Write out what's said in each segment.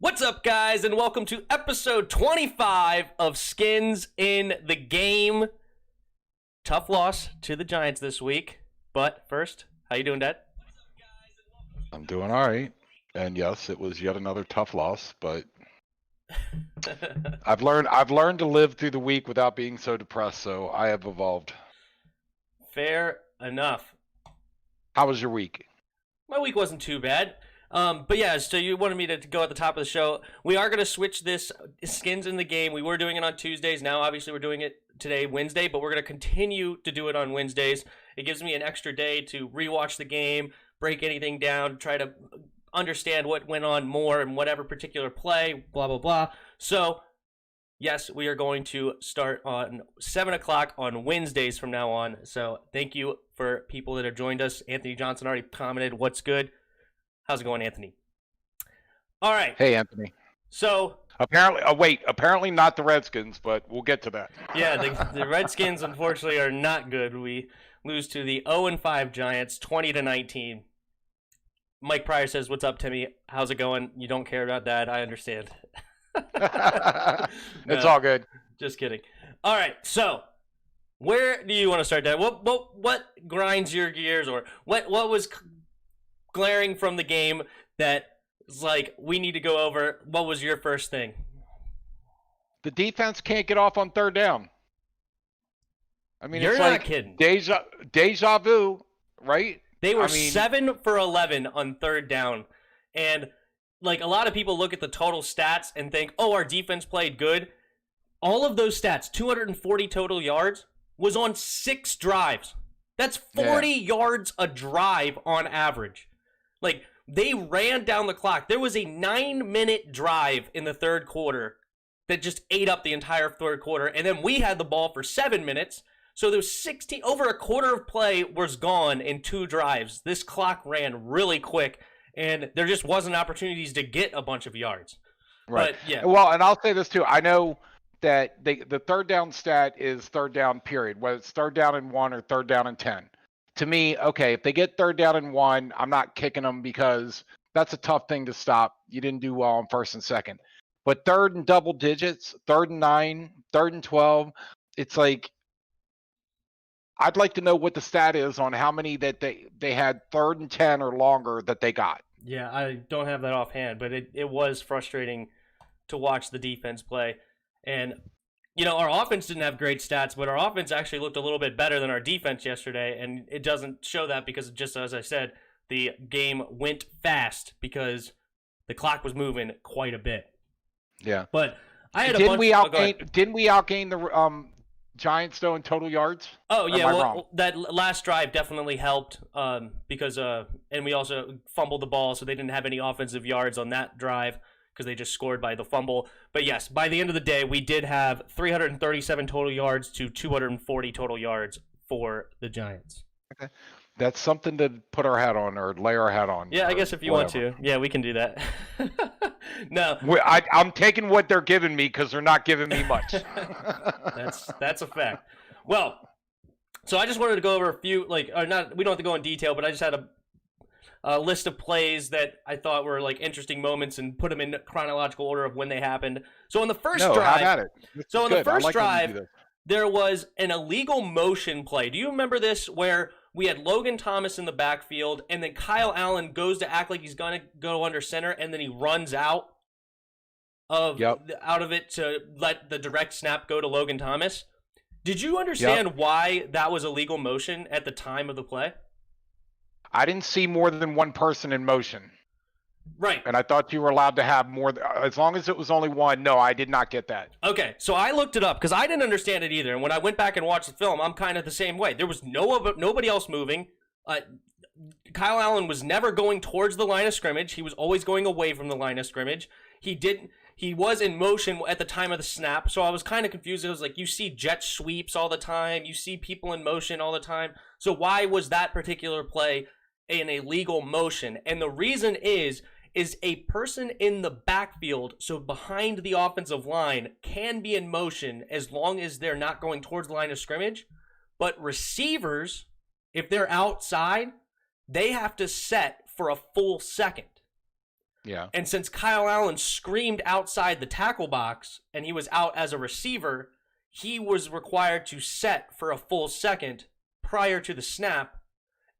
What's up, guys, and welcome to episode 25 of Skins in the Game. Tough loss to the Giants this week, but first, how you doing, Dad? I'm doing all right. And yes, it was yet another tough loss, but I've learned to live through the week without being so depressed, so I have evolved. Fair enough. How was your week? My week wasn't too bad. But yeah, so you wanted me to go at the top of the show. We are going to switch this Skins in the Game. We were doing it on Tuesdays. Now, obviously, we're doing it today, Wednesday, but we're going to continue to do it on Wednesdays. It gives me an extra day to rewatch the game, break anything down, try to understand what went on more in whatever particular play, blah, blah, blah. So, yes, we are going to start on 7 o'clock on Wednesdays from now on. So, thank you for people that have joined us. Anthony Johnson already commented, what's good? How's it going, Anthony? All right. Hey, Anthony. So apparently not the Redskins, but we'll get to that. Yeah, the Redskins unfortunately are not good. We lose to the 0-5 Giants, 20-19. Mike Pryor says, "What's up, Timmy? How's it going? You don't care about that. I understand." It's all good. Just kidding. All right, so where do you want to start, Dad? What grinds your gears, or what was glaring from the game that is like we need to go over? What was your first thing? The defense can't get off on third down. I mean, You're it's not like kidding. Deja vu, right? They were 7 for 11 on third down. And like a lot of people look at the total stats and think, oh, our defense played good. All of those stats, 240 total yards, was on 6 drives. That's 40 yards a drive on average. Like, they ran down the clock. There was a 9-minute drive in the third quarter that just ate up the entire third quarter. And then we had the ball for 7 minutes. So there was 16, over a quarter of play was gone in 2 drives. This clock ran really quick, and there just wasn't opportunities to get a bunch of yards. Right. But, yeah. Well, and I'll say this too. I know that the third down stat is third down period, whether it's third down and 1 or third down and 10. To me, okay, if they get third down and 1, I'm not kicking them because that's a tough thing to stop. You didn't do well on first and second. But third and double digits, third and 9, third and 12, it's like I'd like to know what the stat is on how many that they had third and 10 or longer that they got. Yeah, I don't have that offhand, but it was frustrating to watch the defense play. And you know, our offense didn't have great stats, but our offense actually looked a little bit better than our defense yesterday, and it doesn't show that because, just as I said, the game went fast because the clock was moving quite a bit. Yeah. But I had Didn't we outgain the Giants, though, in total yards? Oh, yeah, well, that last drive definitely helped because and we also fumbled the ball, so they didn't have any offensive yards on that drive, because they just scored by the fumble. But yes, by the end of the day, we did have 337 total yards to 240 total yards for the Giants. Okay. That's something to put our hat on or lay our hat on. Yeah, I guess if you want to. Yeah, we can do that. No. I'm taking what they're giving me because they're not giving me much. That's a fact. Well, so I just wanted to go over a few, we don't have to go in detail, but I just had a list of plays that I thought were like interesting moments and put them in chronological order of when they happened. So on the first drive, there was an illegal motion play. Do you remember this, where we had Logan Thomas in the backfield and then Kyle Allen goes to act like he's going to go under center and then he runs out of it to let the direct snap go to Logan Thomas? Did you understand why that was illegal motion at the time of the play? I didn't see more than one person in motion. Right. And I thought you were allowed to have more, as long as it was only one. No, I did not get that. Okay, so I looked it up because I didn't understand it either. And when I went back and watched the film, I'm kind of the same way. There was nobody else moving. Kyle Allen was never going towards the line of scrimmage. He was always going away from the line of scrimmage. He was in motion at the time of the snap, so I was kind of confused. It was like, you see jet sweeps all the time. You see people in motion all the time. So why was that particular play an illegal motion? And the reason is a person in the backfield, so behind the offensive line, can be in motion as long as they're not going towards the line of scrimmage. But receivers, if they're outside, they have to set for a full second. Yeah. And since Kyle Allen screamed outside the tackle box and he was out as a receiver, he was required to set for a full second prior to the snap.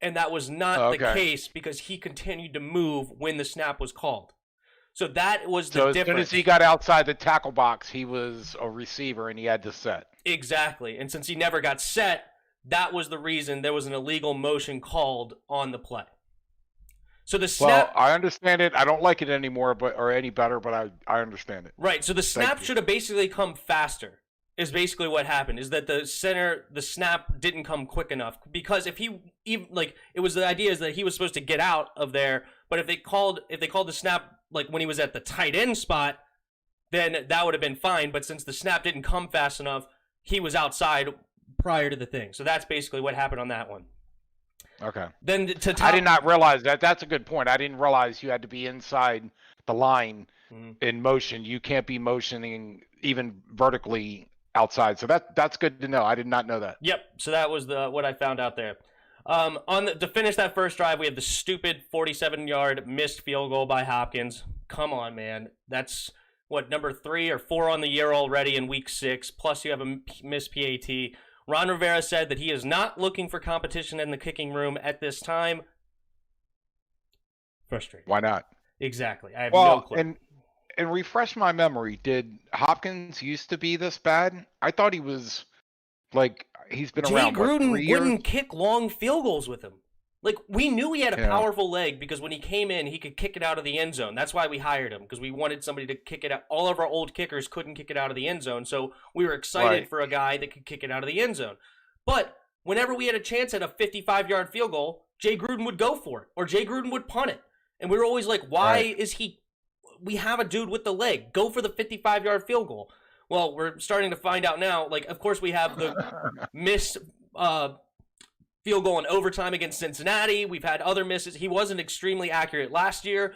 And that was not the case because he continued to move when the snap was called. So that was the difference. So as soon as he got outside the tackle box, he was a receiver and he had to set. Exactly. And since he never got set, that was the reason there was an illegal motion called on the play. So the snap. Well, I understand it. I don't like it anymore, or any better, but I understand it. Right. So the snap should have basically come faster. Is basically what happened. Is that the snap didn't come quick enough because if he even it was the idea is that he was supposed to get out of there, but if they called the snap like when he was at the tight end spot, then that would have been fine. But since the snap didn't come fast enough, he was outside prior to the thing. So that's basically what happened on that one. Okay. Then I did not realize that. That's a good point. I didn't realize you had to be inside the line in motion. You can't be motioning even vertically outside. So that's good to know. I did not know that. Yep. So that was what I found out there. To finish that first drive, we have the stupid 47-yard missed field goal by Hopkins. Come on, man. That's number 3 or 4 on the year already in week 6. Plus you have a missed PAT. Ron Rivera said that he is not looking for competition in the kicking room at this time. Frustrating. Why not? Exactly. I have no clue. And refresh my memory. Did Hopkins used to be this bad? I thought he was he's been around. Jay Gruden 3 years? wouldn't kick long field goals with him. We knew he had a powerful leg because when he came in, he could kick it out of the end zone. That's why we hired him, because we wanted somebody to kick it out. All of our old kickers couldn't kick it out of the end zone, so we were excited for a guy that could kick it out of the end zone. But whenever we had a chance at a 55-yard field goal, Jay Gruden would go for it, or Jay Gruden would punt it. And we were always like, why is he... We have a dude with the leg. Go for the 55-yard field goal. Well, we're starting to find out now. Of course, we have the missed... field goal in overtime against Cincinnati. We've had other misses. He wasn't extremely accurate last year.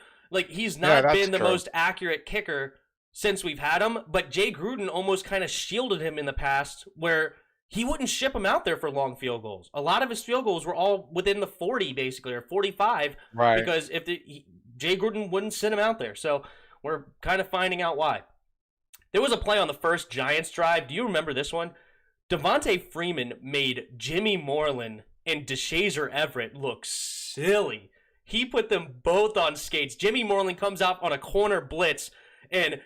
He's not been the most accurate kicker since we've had him, but Jay Gruden almost kind of shielded him in the past where he wouldn't ship him out there for long field goals. A lot of his field goals were all within the 40 basically, or 45, because Jay Gruden wouldn't send him out there. So we're kind of finding out why. There was a play on the first Giants drive. Do you remember this one? Devontae Freeman made Jimmy Moreland and DeShazer Everett look silly. He put them both on skates. Jimmy Moreland comes out on a corner blitz, and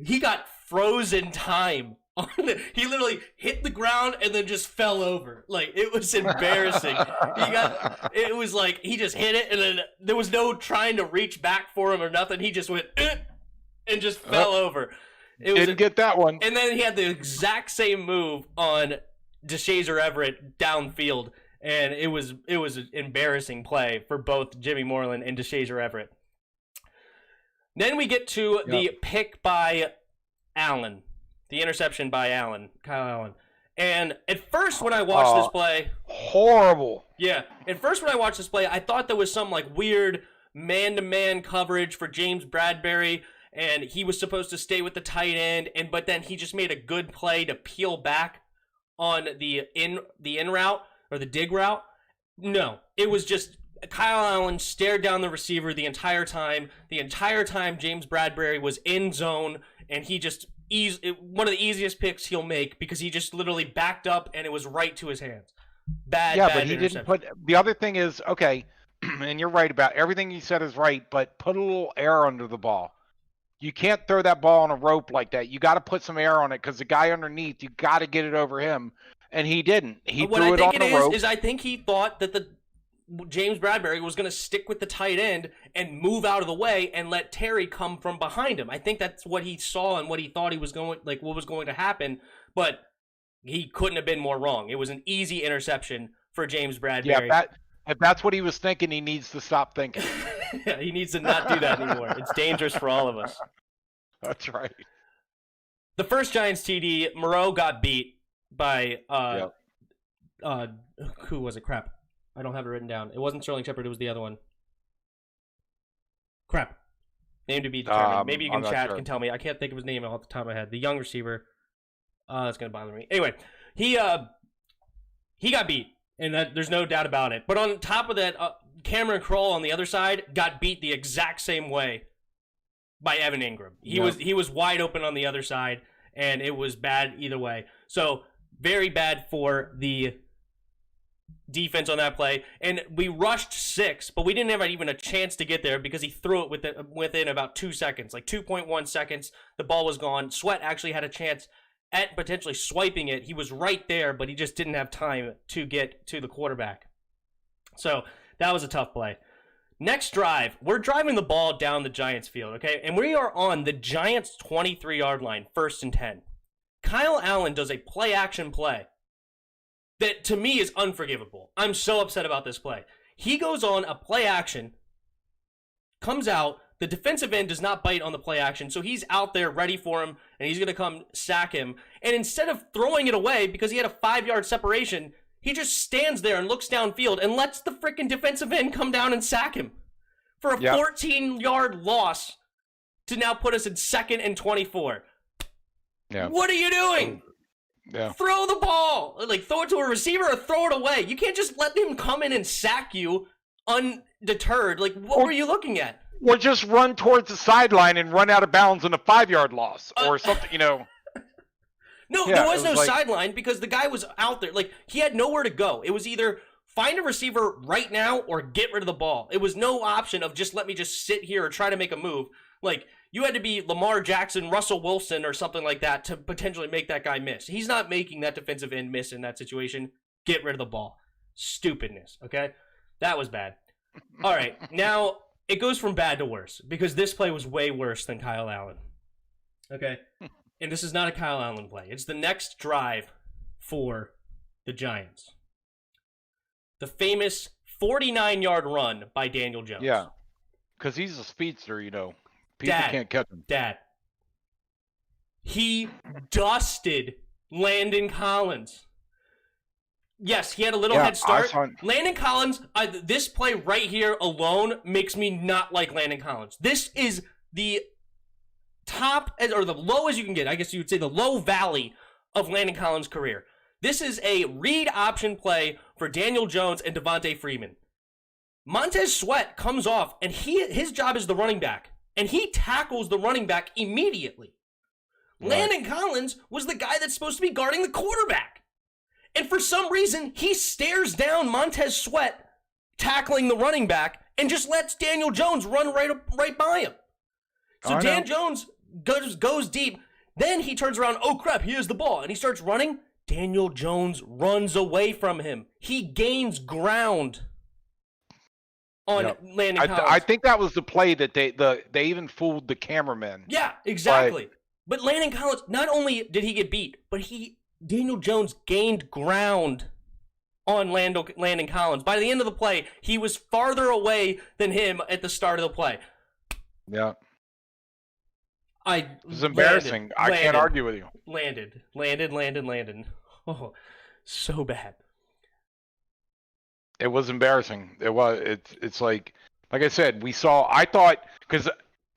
he got frozen time. He literally hit the ground and then just fell over. It was embarrassing. It was like he just hit it, and then there was no trying to reach back for him or nothing. He just went and just fell over. Didn't get that one. And then he had the exact same move on DeShazer Everett downfield. And it was an embarrassing play for both Jimmy Moreland and DeShazer Everett. Then we get to the pick by Allen, the interception by Kyle Allen. And at first when I watched this play... Horrible. Yeah. At first when I watched this play, I thought there was some weird man-to-man coverage for James Bradbury, and he was supposed to stay with the tight end, but then he just made a good play to peel back on the in route. Or the dig route? No. It was just Kyle Allen stared down the receiver the entire time. The entire time James Bradbury was in zone, and he just one of the easiest picks he'll make because he just literally backed up and it was right to his hands. Bad but he didn't put... The other thing is, okay, and you're right about everything you said is right, but put a little air under the ball. You can't throw that ball on a rope like that. You got to put some air on it because the guy underneath, you got to get it over him. And he didn't. He threw it on the rope. I think he thought that the James Bradbury was going to stick with the tight end and move out of the way and let Terry come from behind him. I think that's what he saw and what he thought he was going, what was going to happen. But he couldn't have been more wrong. It was an easy interception for James Bradbury. Yeah, if that's what he was thinking, he needs to stop thinking. Yeah, he needs to not do that anymore. It's dangerous for all of us. That's right. The first Giants TD, Moreau got beat by who was it? Crap. I don't have it written down. It wasn't Sterling Shepard, it was the other one. Crap. Name to be determined. Maybe you can can tell me. I can't think of his name off the top of my head. The young receiver. That's gonna bother me. Anyway, he got beat, and there's no doubt about it. But on top of that, Cameron Kroll on the other side got beat the exact same way by Evan Ingram. He Yep. was wide open on the other side, and it was bad either way. So very bad for the defense on that play. And we rushed 6, but we didn't have even a chance to get there because he threw it within about 2 seconds, like 2.1 seconds. The ball was gone. Sweat actually had a chance at potentially swiping it. He was right there, but he just didn't have time to get to the quarterback. So that was a tough play. Next drive, we're driving the ball down the Giants field, okay? And we are on the Giants' 23-yard line, 1st and 10. Kyle Allen does a play-action play that, to me, is unforgivable. I'm so upset about this play. He goes on a play-action, comes out, the defensive end does not bite on the play-action, so he's out there ready for him, and he's going to come sack him. And instead of throwing it away because he had a 5-yard separation, he just stands there and looks downfield and lets the freaking defensive end come down and sack him for a 14-yard loss to now put us in 2nd and 24. Yeah. What are you doing? Yeah. Throw the ball. Like, throw it to a receiver or throw it away. You can't just let him come in and sack you undeterred. Like, what were you looking at? Or just run towards the sideline and run out of bounds on a 5-yard loss or something, No, there was no sideline because the guy was out there. Like, he had nowhere to go. It was either find a receiver right now or get rid of the ball. It was no option of just let me just sit here or try to make a move. Like, you had to be Lamar Jackson, Russell Wilson, or something like that to potentially make that guy miss. He's not making that defensive end miss in that situation. Get rid of the ball. Stupidness, okay? That was bad. All right, now it goes from bad to worse because this play was way worse than Kyle Allen. Okay? And this is not a Kyle Allen play. It's the next drive for the Giants. The famous 49-yard run by Daniel Jones. Yeah, because he's a speedster, People can't catch him. Dad. He dusted Landon Collins. Yes, he had a little head start. Landon Collins, this play right here alone makes me not like Landon Collins. This is the top, or the low as you can get. I guess you would say the low valley of Landon Collins' career. This is a read option play for Daniel Jones and Devontae Freeman. Montez Sweat comes off, and his job is the running back, and he tackles the running back immediately. Right. Landon Collins was the guy that's supposed to be guarding the quarterback. And for some reason, he stares down Montez Sweat tackling the running back and just lets Daniel Jones run right by him. So Dan Jones goes deep. Then he turns around. Oh, crap, he has the ball. And he starts running. Daniel Jones runs away from him. He gains ground on Landon Collins. I think that was the play that they even fooled the cameraman. Yeah, exactly. But Landon Collins, not only did he get beat, but Daniel Jones gained ground on Landon Collins. By the end of the play, he was farther away than him at the start of the play. Yeah. It was embarrassing. I can't argue with you. Landed. Oh, so bad. It was embarrassing. It was. It's like I said, I thought, because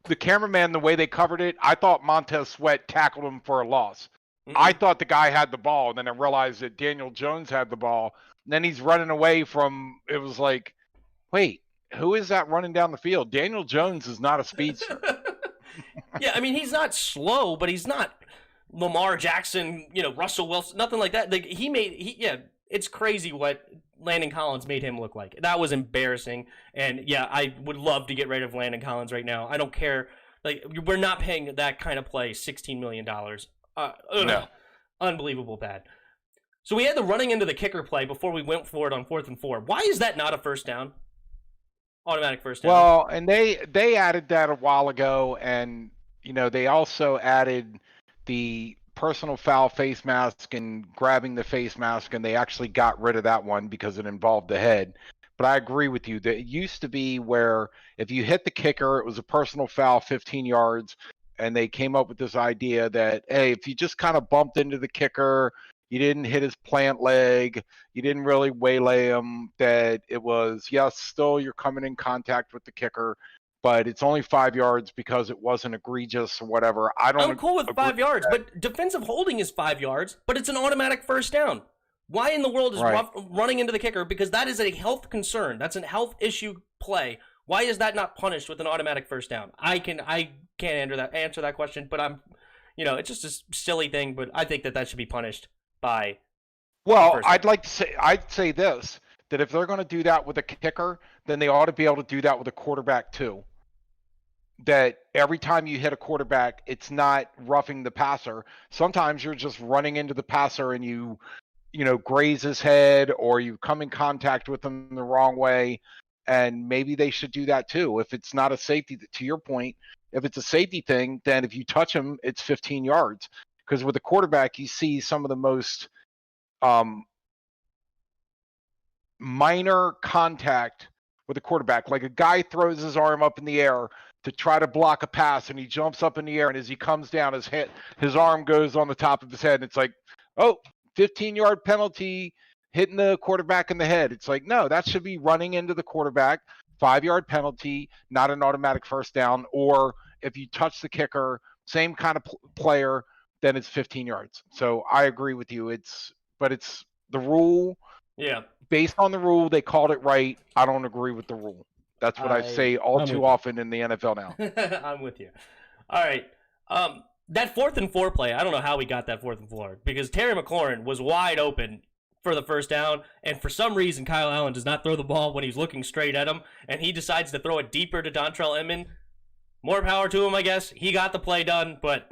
the cameraman, the way they covered it, I thought Montez Sweat tackled him for a loss. I thought the guy had the ball, and then I realized that Daniel Jones had the ball. And then he's running away from, it was like, wait, who is that running down the field? Daniel Jones is not a speedster. Yeah, I mean, he's not slow, but he's not Lamar Jackson, Russell Wilson, nothing like that. Like, it's crazy what Landon Collins made him look like. That was embarrassing. And yeah, I would love to get rid of Landon Collins right now. I don't care. Like, we're not paying that kind of play $16 million. No. Unbelievable bad. So we had the running into the kicker play before we went for it on 4th and 4. Why is that not a first down? Automatic first down. Well, and they added that a while ago, and they also added the personal foul face mask and grabbing the face mask, and they actually got rid of that one because it involved the head. But I agree with you that it used to be where if you hit the kicker, it was a personal foul 15 yards, and they came up with this idea that, hey, if you just kind of bumped into the kicker, you didn't hit his plant leg, you didn't really waylay him, that it was, yes, still you're coming in contact with the kicker, but it's only 5 yards because it wasn't egregious or whatever. I'm cool with 5 yards, but defensive holding is 5 yards, but it's an automatic first down. Why in the world is running into the kicker? Because that is a health concern. That's a health issue play. Why is that not punished with an automatic first down? I can't answer that question, but it's just a silly thing. But I think that should be punished by. Well, I'd say this, that if they're going to do that with a kicker, then they ought to be able to do that with a quarterback too. That every time you hit a quarterback, it's not roughing the passer. Sometimes you're just running into the passer and you graze his head, or you come in contact with him the wrong way. And maybe they should do that too. If it's not a safety, to your point, if it's a safety thing, then if you touch him, it's 15 yards. Because with a quarterback, you see some of the most minor contact with a quarterback. Like a guy throws his arm up in the air to try to block a pass, and he jumps up in the air, and as he comes down, his arm goes on the top of his head, and it's like, oh, 15-yard penalty, hitting the quarterback in the head. It's like, no, that should be running into the quarterback, 5-yard penalty, not an automatic first down. Or if you touch the kicker, same kind of player, then it's 15 yards. So I agree with you. But it's the rule. Yeah. Based on the rule, they called it right. I don't agree with the rule. That's what I say all too often in the NFL now. I'm with you. All right. That 4th and 4 play, I don't know how we got that 4th and 4, because Terry McLaurin was wide open for the first down, and for some reason Kyle Allen does not throw the ball when he's looking straight at him, and he decides to throw it deeper to Dontrell Inman. More power to him, I guess. He got the play done, but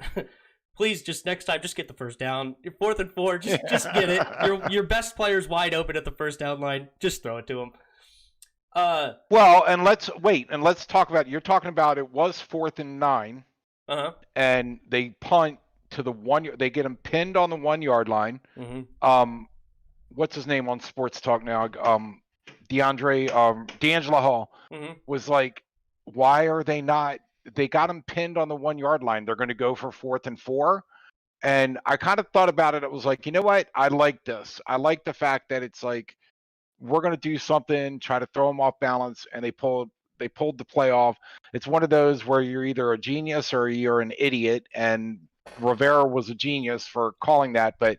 please, just next time, just get the first down. Your 4th and 4, just get it. Your best player's wide open at the first down line. Just throw it to him. Well, and let's talk about, you're talking about it was 4th and 9. Uh-huh. And they punt to the 1 yard. They get him pinned on the 1 yard line. Mm-hmm. What's his name on Sports Talk now? D'Angelo Hall was like, why are they not? They got him pinned on the 1 yard line. They're going to go for 4th and 4. And I kind of thought about it. It was like, you know what? I like this. I like the fact that it's like, we're going to do something, try to throw them off balance, and they pulled the play off. It's one of those where you're either a genius or you're an idiot, and Rivera was a genius for calling that. But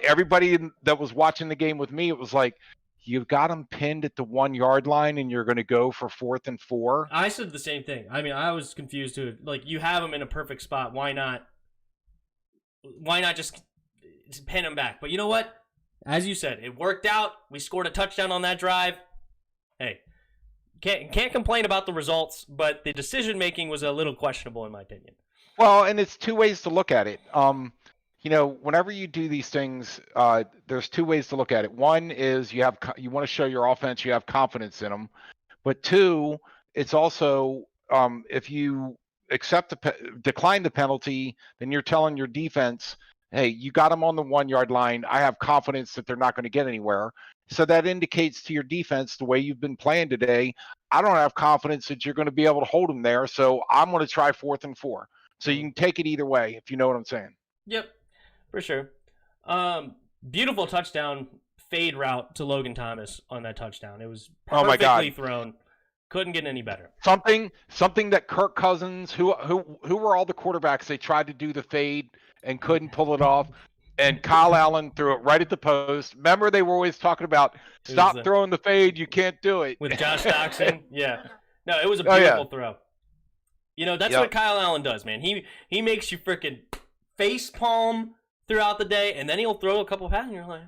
everybody that was watching the game with me, it was like, you've got them pinned at the 1 yard line, and you're going to go for 4th and 4. I said the same thing. I mean, I was confused too. Like, you have them in a perfect spot. Why not just pin them back? But you know what? As you said, it worked out. We scored a touchdown on that drive. Hey, can't complain about the results, but the decision making was a little questionable in my opinion. Well, and it's two ways to look at it. Whenever you do these things, there's two ways to look at it. One is you want to show your offense you have confidence in them, but two, it's also if you decline the penalty, then you're telling your defense, hey, you got them on the 1 yard line. I have confidence that they're not going to get anywhere. So that indicates to your defense, the way you've been playing today, I don't have confidence that you're going to be able to hold them there. So I'm going to try 4th and 4. So you can take it either way, if you know what I'm saying. Yep, for sure. Beautiful touchdown fade route to Logan Thomas on that touchdown. It was perfectly thrown. Couldn't get any better. Something that Kirk Cousins, who were all the quarterbacks, they tried to do the fade and couldn't pull it off. And Kyle Allen threw it right at the post. Remember, they were always talking about stop throwing the fade. You can't do it. With Josh Doxson? Yeah. No, it was a beautiful throw. That's what Kyle Allen does, man. He makes you freaking face palm throughout the day, and then he'll throw a couple passes, and you're like,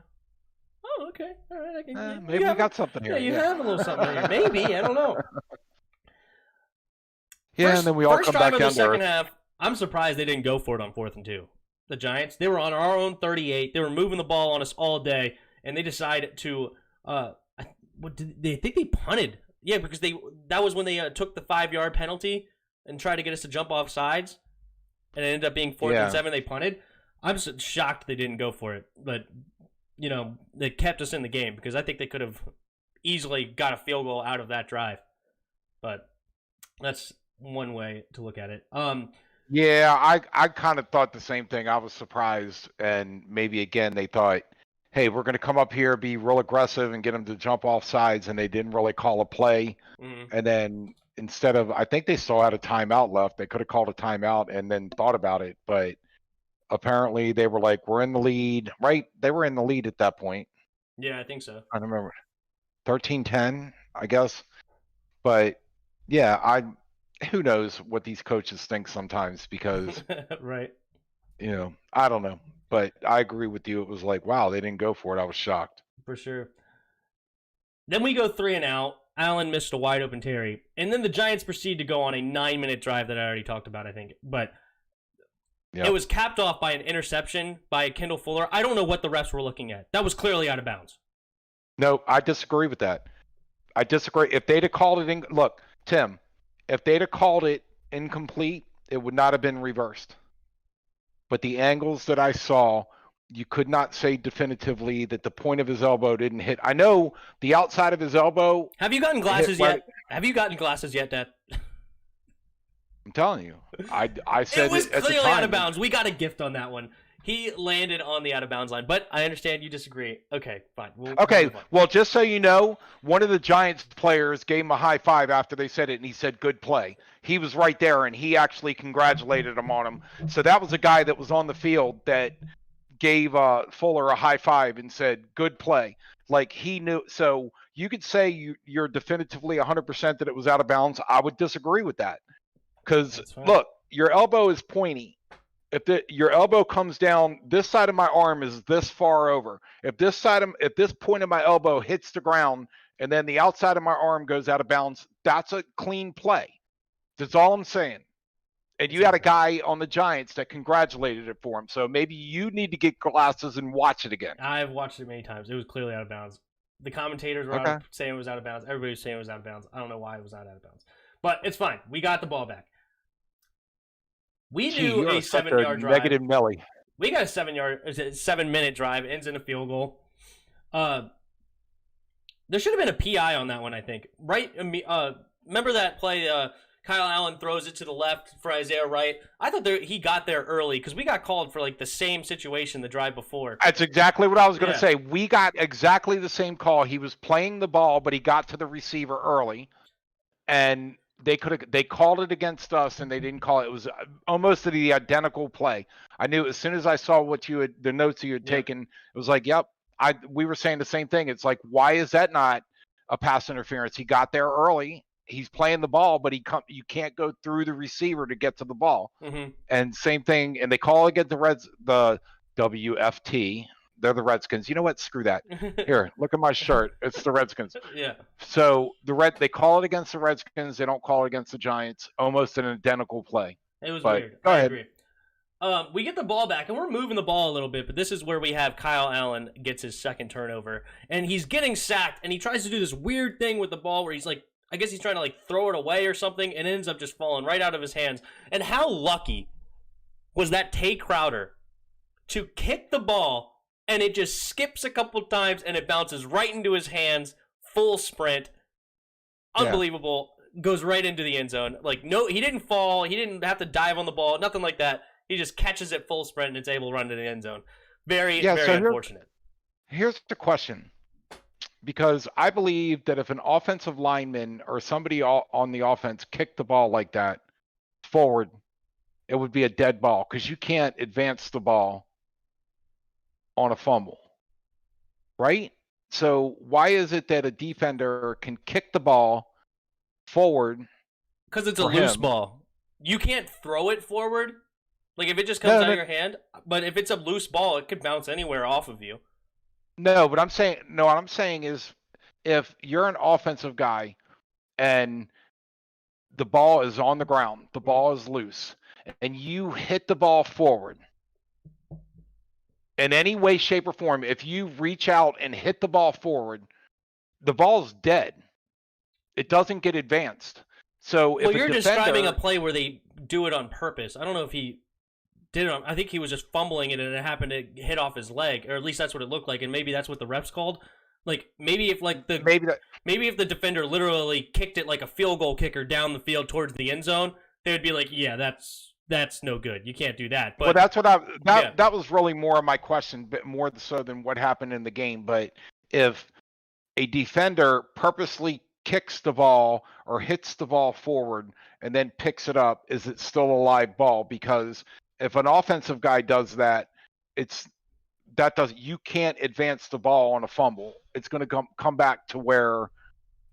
oh, okay. All right. Maybe we got something here. Yeah, you have a little something here. Maybe. I don't know. And then we all come back down to earth. First drive of the second half, I'm surprised they didn't go for it on 4th and 2. The Giants, they were on our own 38. They were moving the ball on us all day, and they decided to. They think they punted? Yeah, because that was when they took the 5 yard penalty and tried to get us to jump off sides, and it ended up being 4th and 7. They punted. I'm just shocked they didn't go for it, but they kept us in the game because I think they could have easily got a field goal out of that drive. But that's one way to look at it. Yeah, I kind of thought the same thing. I was surprised, and maybe again they thought, hey, we're going to come up here, be real aggressive, and get them to jump off sides, and they didn't really call a play. And then instead of, I think they still had a timeout left. They could have called a timeout and then thought about it, but apparently they were like, we're in the lead, right? They were in the lead at that point. Yeah, I think so. I don't remember. 13-10, I guess. But Yeah, who knows what these coaches think sometimes because, Right. I don't know. But I agree with you. It was like, wow, they didn't go for it. I was shocked. For sure. Then we go 3-and-out. Allen missed a wide open Terry. And then the Giants proceed to go on a 9-minute drive that I already talked about, I think. But it was capped off by an interception by Kendall Fuller. I don't know what the refs were looking at. That was clearly out of bounds. No, I disagree with that. I disagree. If they'd have called it look, Tim, if they'd have called it incomplete, it would not have been reversed. But the angles that I saw, you could not say definitively that the point of his elbow didn't hit. I know the outside of his elbow. Have you gotten glasses yet? Have you gotten glasses yet, Dad? I'm telling you. I said it was at clearly the time, out of bounds. We got a gift on that one. He landed on the out of bounds line, but I understand you disagree. Okay, fine. Okay, well, just so you know, one of the Giants players gave him a high five after they said it, and he said, "Good play." He was right there, and he actually congratulated him on him. So that was a guy that was on the field that gave Fuller a high five and said, "Good play." Like he knew. So you could say you're definitively 100% that it was out of bounds. I would disagree with that because look, your elbow is pointy. If your elbow comes down, this side of my arm is this far over. If this point of my elbow hits the ground and then the outside of my arm goes out of bounds, that's a clean play. That's all I'm saying. And you had a guy on the Giants that congratulated it for him. So maybe you need to get glasses and watch it again. I've watched it many times. It was clearly out of bounds. The commentators were saying it was out of bounds. Everybody was saying it was out of bounds. I don't know why it was not out of bounds. But it's fine. We got the ball back. We do a 7-yard drive. Negative Nelly. We got a 7-minute drive. Ends in a field goal. There should have been a PI on that one, I think. Right? Remember that play? Kyle Allen throws it to the left for Isaiah Wright. I thought he got there early because we got called for like the same situation the drive before. That's exactly what I was going to say. We got exactly the same call. He was playing the ball, but he got to the receiver early, and they called it against us, and they didn't call it. It was almost the identical play. I knew as soon as I saw the notes you had taken, it was like, yep. We were saying the same thing. It's like, why is that not a pass interference? He got there early. He's playing the ball, but you can't go through the receiver to get to the ball. Mm-hmm. And same thing, and they call against the WFT. They're the Redskins. You know what? Screw that. Here, look at my shirt. It's the Redskins. Yeah. So they call it against the Redskins. They don't call it against the Giants. Almost an identical play. It was weird. Go ahead. Agree. We get the ball back, and we're moving the ball a little bit, but this is where we have Kyle Allen gets his second turnover, and he's getting sacked, and he tries to do this weird thing with the ball where he's like, I guess he's trying to throw it away or something, and it ends up just falling right out of his hands. And how lucky was that Tay Crowder to kick the ball, and it just skips a couple times, and it bounces right into his hands, full sprint. Unbelievable. Yeah. Goes right into the end zone. No, he didn't fall. He didn't have to dive on the ball. Nothing like that. He just catches it full sprint, and it's able to run to the end zone. Very unfortunate. Here's the question. Because I believe that if an offensive lineman or somebody on the offense kicked the ball like that forward, it would be a dead ball because you can't advance the ball on a fumble, right? So why is it that a defender can kick the ball forward? Because it's a loose ball. You can't throw it forward. If it just comes out of your hand, but if it's a loose ball, it could bounce anywhere off of you. No, but what I'm saying is if you're an offensive guy and the ball is on the ground, the ball is loose, and you hit the ball forward in any way, shape, or form, if you reach out and hit the ball forward, the ball's dead. It doesn't get advanced. So if you're describing a play where they do it on purpose. I don't know if he did it. I think he was just fumbling it, and it happened to hit off his leg, or at least that's what it looked like, and maybe that's what the refs called. Maybe if the defender literally kicked it like a field goal kicker down the field towards the end zone, they would be like, yeah, that's no good. You can't do that. But that's what that was really more of my question, but more so than what happened in the game. But if a defender purposely kicks the ball or hits the ball forward and then picks it up, is it still a live ball? Because if an offensive guy does that, you can't advance the ball on a fumble. It's going to come back to where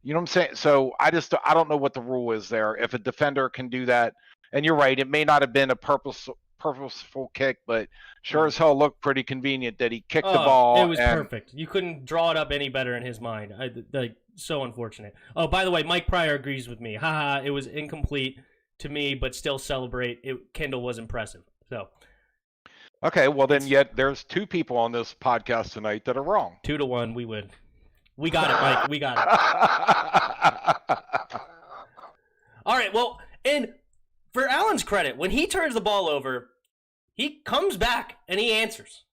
You know what I'm saying? So I don't know what the rule is there. If a defender can do that, and you're right, it may not have been a purposeful kick, but sure as hell looked pretty convenient that he kicked the ball. It was and perfect. You couldn't draw it up any better in his mind. So unfortunate. Oh, by the way, Mike Pryor agrees with me. Haha, it was incomplete to me, but still celebrate. Kendall was impressive. So. Okay, well then, yet there's 2 people on this podcast tonight that are wrong. 2-1, we win. We got it, Mike. We got it. All right, well, and for Allen's credit, when he turns the ball over, he comes back and he answers.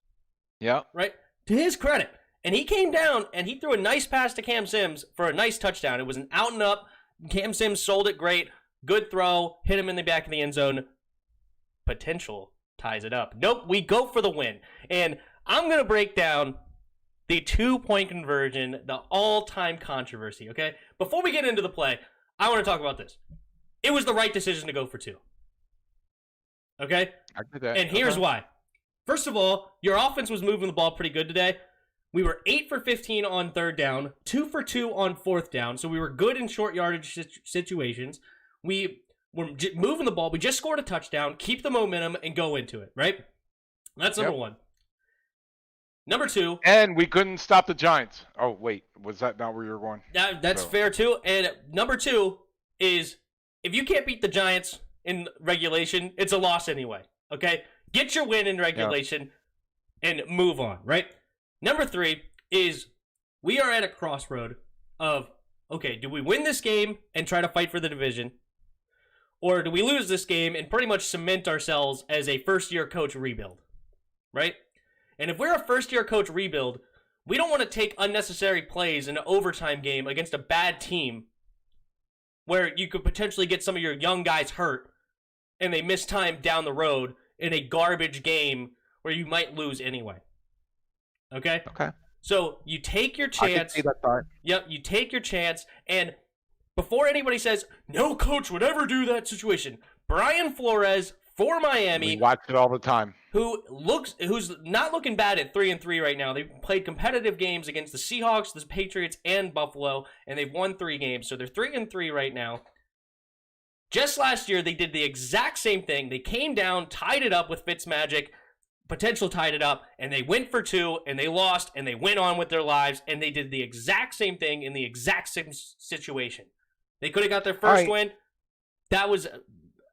Yeah. Right? To his credit. And he came down and he threw a nice pass to Cam Sims for a nice touchdown. It was an out and up. Cam Sims sold it great. Good throw. Hit him in the back of the end zone. Potential ties it up. Nope, we go for the win. And I'm going to break down the 2-point conversion, the all-time controversy, okay? Before we get into the play, I want to talk about this. It was the right decision to go for 2. Okay? I did that. And here's why. First of all, your offense was moving the ball pretty good today. We were 8 for 15 on 3rd down, 2 for 2 on 4th down, so we were good in short yardage situations. We were moving the ball. We just scored a touchdown, keep the momentum, and go into it, right? That's number 1. Number 2. And we couldn't stop the Giants. Oh, wait. Was that not where you were going? That's fair, too. And number 2 is if you can't beat the Giants in regulation, it's a loss anyway, okay? Get your win in regulation and move on, right? Number 3 is we are at a crossroad of, okay, do we win this game and try to fight for the division? Or do we lose this game and pretty much cement ourselves as a first-year coach rebuild, right? And if we're a first-year coach rebuild, we don't want to take unnecessary plays in an overtime game against a bad team where you could potentially get some of your young guys hurt and they miss time down the road in a garbage game where you might lose anyway. Okay? Okay. So you take your chance. I can see that part. Yep, you take your chance. And before anybody says, no coach would ever do that situation, Brian Flores for Miami. We watch it all the time. Who's not looking bad at 3-3 right now. They've played competitive games against the Seahawks, the Patriots, and Buffalo, and they've won 3 games. So they're 3-3 right now. Just last year, they did the exact same thing. They came down, tied it up with Fitzmagic, potential tied it up, and they went for 2, and they lost, and they went on with their lives, and they did the exact same thing in the exact same situation. They could have got their first win. That was...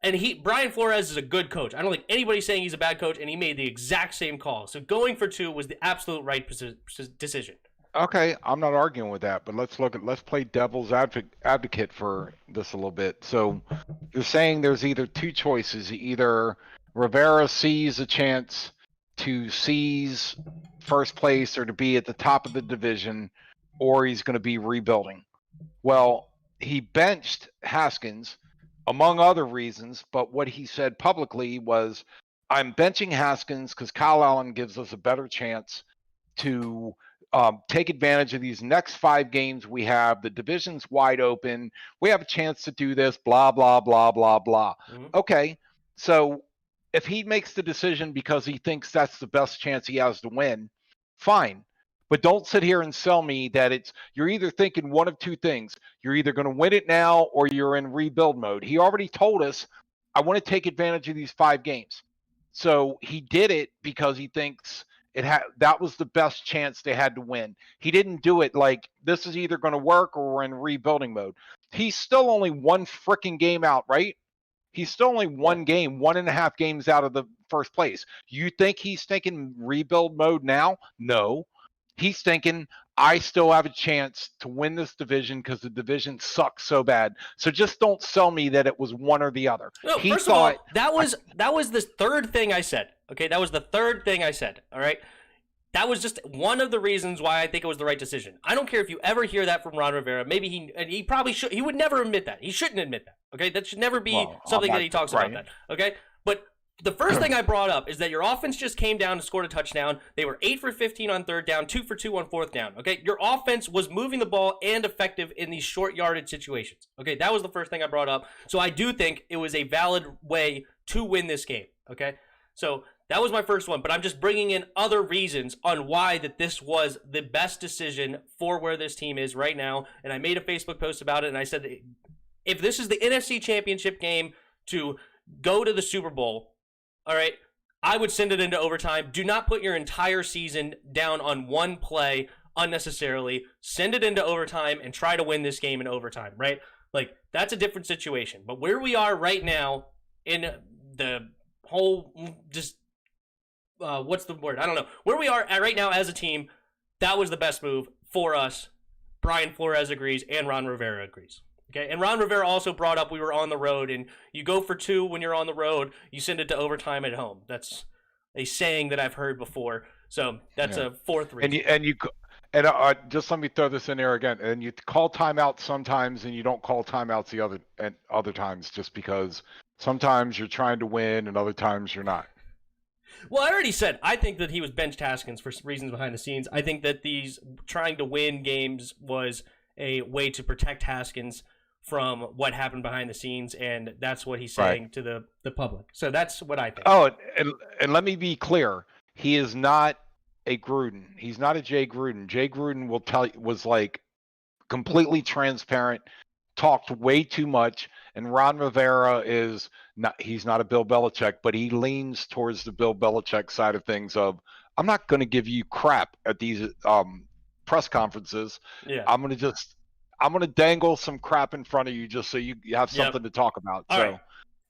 And Brian Flores is a good coach. I don't think anybody's saying he's a bad coach, and he made the exact same call. So going for 2 was the absolute right decision. Okay, I'm not arguing with that, but let's play devil's advocate for this a little bit. So you're saying there's either 2 choices. Either Rivera sees a chance to seize first place or to be at the top of the division, or he's going to be rebuilding. Well, he benched Haskins, among other reasons, but what he said publicly was, I'm benching Haskins because Kyle Allen gives us a better chance to take advantage of these next 5 games we have. The division's wide open. We have a chance to do this, blah, blah, blah, blah, blah. Mm-hmm. Okay, so if he makes the decision because he thinks that's the best chance he has to win, fine. But don't sit here and sell me that you're either thinking one of 2 things. You're either going to win it now or you're in rebuild mode. He already told us, I want to take advantage of these 5 games. So he did it because he thinks that was the best chance they had to win. He didn't do it like this is either going to work or we're in rebuilding mode. He's still only 1 freaking game out, right? He's still only 1 game, 1.5 games out of the first place. You think he's thinking rebuild mode now? No. He's thinking, I still have a chance to win this division because the division sucks so bad. So just don't sell me that it was one or the other. No, first of all, that was the 3rd thing I said. Okay, that was the 3rd thing I said. All right, that was just one of the reasons why I think it was the right decision. I don't care if you ever hear that from Ron Rivera. Maybe he probably should. He would never admit that. He shouldn't admit that. Okay, that should never be something that he talks about. That. Okay, but. The first thing I brought up is that your offense just came down and scored a touchdown. They were 8 for 15 on 3rd down, 2 for 2 on 4th down. Okay, your offense was moving the ball and effective in these short yardage situations. Okay, that was the first thing I brought up. So I do think it was a valid way to win this game. Okay, so That was my first one, but I'm just bringing in other reasons on why that this was the best decision for where this team is right now. And I made a Facebook post about it, and I said, if this is the NFC Championship game to go to the Super Bowl, all right, I would send it into overtime. Do not put your entire season down on one play unnecessarily. Send it into overtime and try to win this game in overtime, right? Like, that's a different situation. But where we are right now in the whole just what's the word? I don't know. Where we are at right now as a team, that was the best move for us. Brian Flores agrees, and Ron Rivera agrees. Okay, and Ron Rivera also brought up we were on the road, and you go for 2 when you're on the road. You send it to overtime at home. That's a saying that I've heard before. So that's a fourth reason. And just let me throw this in there again. And you call timeouts sometimes, and you don't call timeouts the other times, just because sometimes you're trying to win, and other times you're not. Well, I already said, I think that he was benched Haskins for reasons behind the scenes. I think that these trying to win games was a way to protect Haskins from what happened behind the scenes, and that's what he's saying to the public. So that's what I think. Oh, and let me be clear. He is not a Gruden. He's not a Jay Gruden. Jay Gruden was like completely transparent, talked way too much, and Ron Rivera is not. He's not a Bill Belichick, but he leans towards the Bill Belichick side of things. Of I'm not going to give you crap at these press conferences. Yeah. I'm going to dangle some crap in front of you just so you have something to talk about.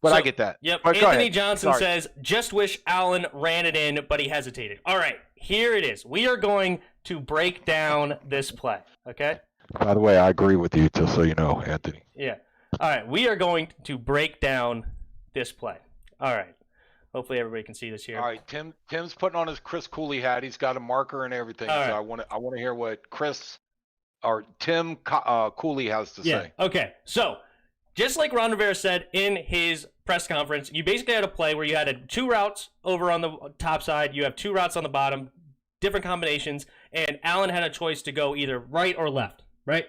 But I get that. Yep. But Anthony Johnson says, just wish Allen ran it in, but he hesitated. All right, here it is. We are going to break down this play, okay? By the way, I agree with you, just so you know, Anthony. Yeah. All right, we are going to break down this play. All right. Hopefully everybody can see this here. All right, Tim's putting on his Chris Cooley hat. He's got a marker and everything. All right. So I want to hear what Tim Cooley has to say. Okay. So, just like Ron Rivera said in his press conference, you basically had a play where you had 2 routes over on the top side, you have 2 routes on the bottom, different combinations, and Allen had a choice to go either right or left, right?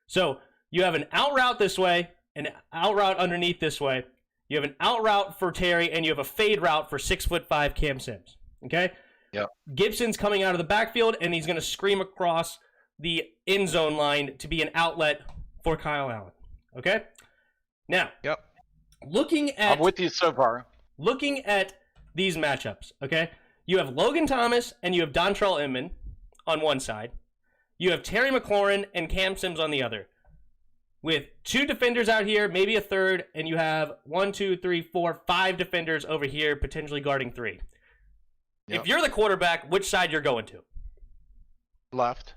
So, you have an out route this way, an out route underneath this way. You have an out route for Terry, and you have a fade route for 6'5" Cam Sims. Okay? Yeah. Gibson's coming out of the backfield, and he's going to scream across the end zone line to be an outlet for Kyle Allen. Okay? Now, I'm with you so far. Looking at these matchups, okay? You have Logan Thomas and you have Dontrell Inman on one side. You have Terry McLaurin and Cam Sims on the other. With 2 defenders out here, maybe a third, and you have 1, 2, 3, 4, 5 defenders over here, potentially guarding 3. If you're the quarterback, which side you're going to? Left.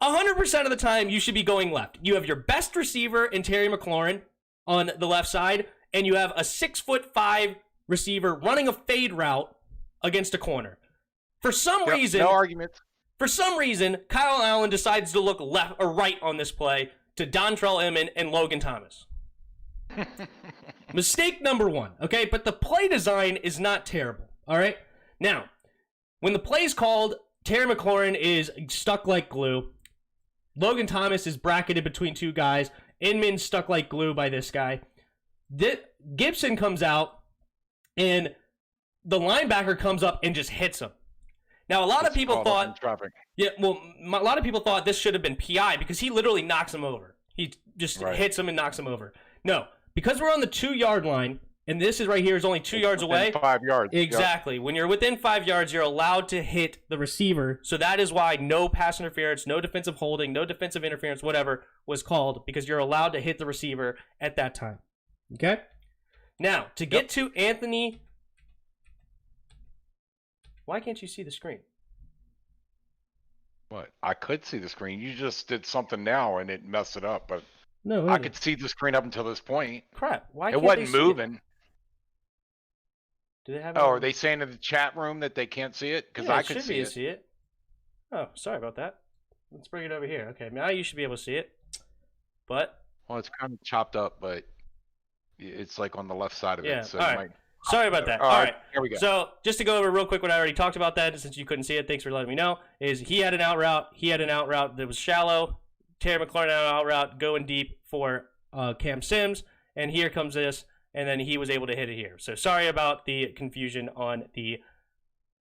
100% of the time, you should be going left. You have your best receiver in Terry McLaurin on the left side, and you have a 6'5" receiver running a fade route against a corner. For some reason, no arguments. For some reason, Kyle Allen decides to look left or right on this play to Dontrell Inman and Logan Thomas. Mistake number 1, okay? But the play design is not terrible, all right? Now, when the play's called, Terry McLaurin is stuck like glue. Logan Thomas is bracketed between 2 guys. Inman's stuck like glue by this guy. Gibson comes out, and the linebacker comes up and just hits him. Now, a lot of people thought, a lot of people thought this should have been PI because he literally knocks him over. He just hits him and knocks him over. No, because we're on the 2-yard line, and this is right here is only 2 yards away. 5 yards. Exactly. When you're within 5 yards, you're allowed to hit the receiver. So that is why no pass interference, no defensive holding, no defensive interference, whatever was called, because you're allowed to hit the receiver at that time. Okay? Now, to get to Anthony. Why can't you see the screen? What? I could see the screen. You just did something now and it messed it up, but no, I could see the screen up until this point. Crap. Why it can't wasn't they moving. See it? Do they have are they saying in the chat room that they can't see it? Because I could see it. Oh, sorry about that. Let's bring it over here. Okay, now you should be able to see it. But well, it's kind of chopped up, but it's like on the left side of it. So all right. Sorry about that. All right. Here we go. So just to go over real quick what I already talked about that, since you couldn't see it, thanks for letting me know, is he had an out route. He had an out route that was shallow. Terry McLaurin had an out route going deep for Cam Sims. And here comes this. and then he was able to hit it here. So sorry about the confusion on the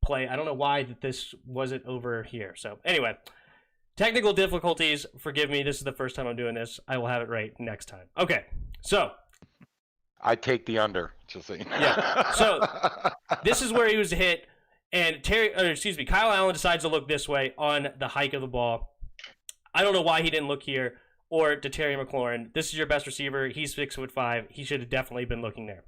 play. I don't know why that this wasn't over here. So anyway, technical difficulties. Forgive me. This is the first time I'm doing this. I will have it right next time. Okay, so I take the under. Just so you know. Yeah. So this is where he was hit, and Kyle Allen decides to look this way on the hike of the ball. I don't know why he didn't look here, or to Terry McLaurin. This is your best receiver. He's 6'5". He should have definitely been looking there.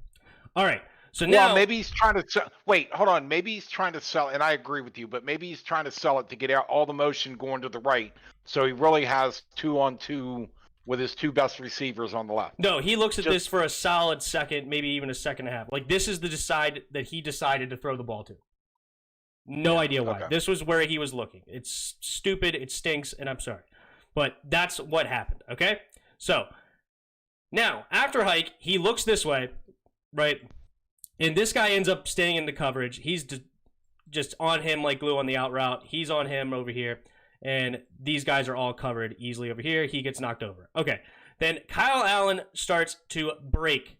All right. So now, well, maybe he's trying to sell. Wait, hold on. Maybe he's trying to sell, and I agree with you. But maybe he's trying to sell it to get out all the motion going to the right. So he really has 2-on-2 with his two best receivers on the left. No, he looks at this for a solid second, maybe even a second and a half. Like, this is that he decided to throw the ball to. No idea why. Okay. This was where he was looking. It's stupid, it stinks, and I'm sorry. But that's what happened, okay? So, now, after hike, he looks this way, right? And this guy ends up staying in the coverage. He's just on him like glue on the out route. He's on him over here. And these guys are all covered easily over here. He gets knocked over. Okay. Then Kyle Allen starts to break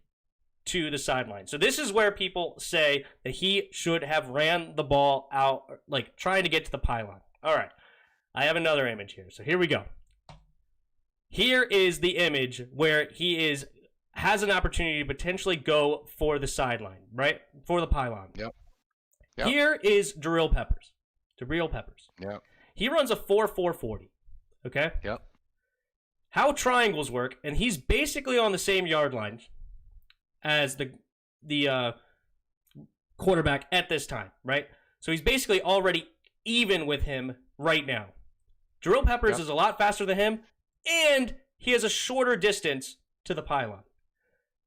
to the sideline. So this is where people say that he should have ran the ball out, like trying to get to the pylon. All right. I have another image here. So here we go. Here is the image where he has an opportunity to potentially go for the sideline, right? For the pylon. Yep. Here is Jabril Peppers. Yep. He runs a 4.40, okay? Yep. How triangles work, and he's basically on the same yard line as the quarterback at this time, right? So he's basically already even with him right now. Jabril Peppers is a lot faster than him, and he has a shorter distance to the pylon.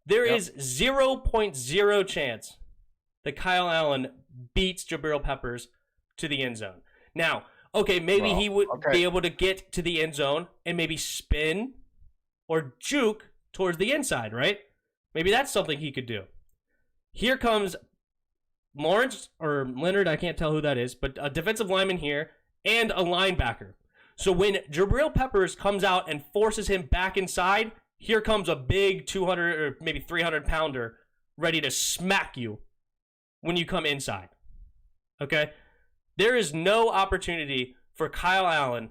There is 0.0 chance that Kyle Allen beats Jabril Peppers to the end zone. Now, okay, maybe he would be able to get to the end zone and maybe spin or juke towards the inside, right? Maybe that's something he could do. Here comes Lawrence or Leonard, I can't tell who that is, but a defensive lineman here and a linebacker. So when Jabril Peppers comes out and forces him back inside, here comes a big 200 or maybe 300 pounder ready to smack you when you come inside. Okay? There is no opportunity for Kyle Allen,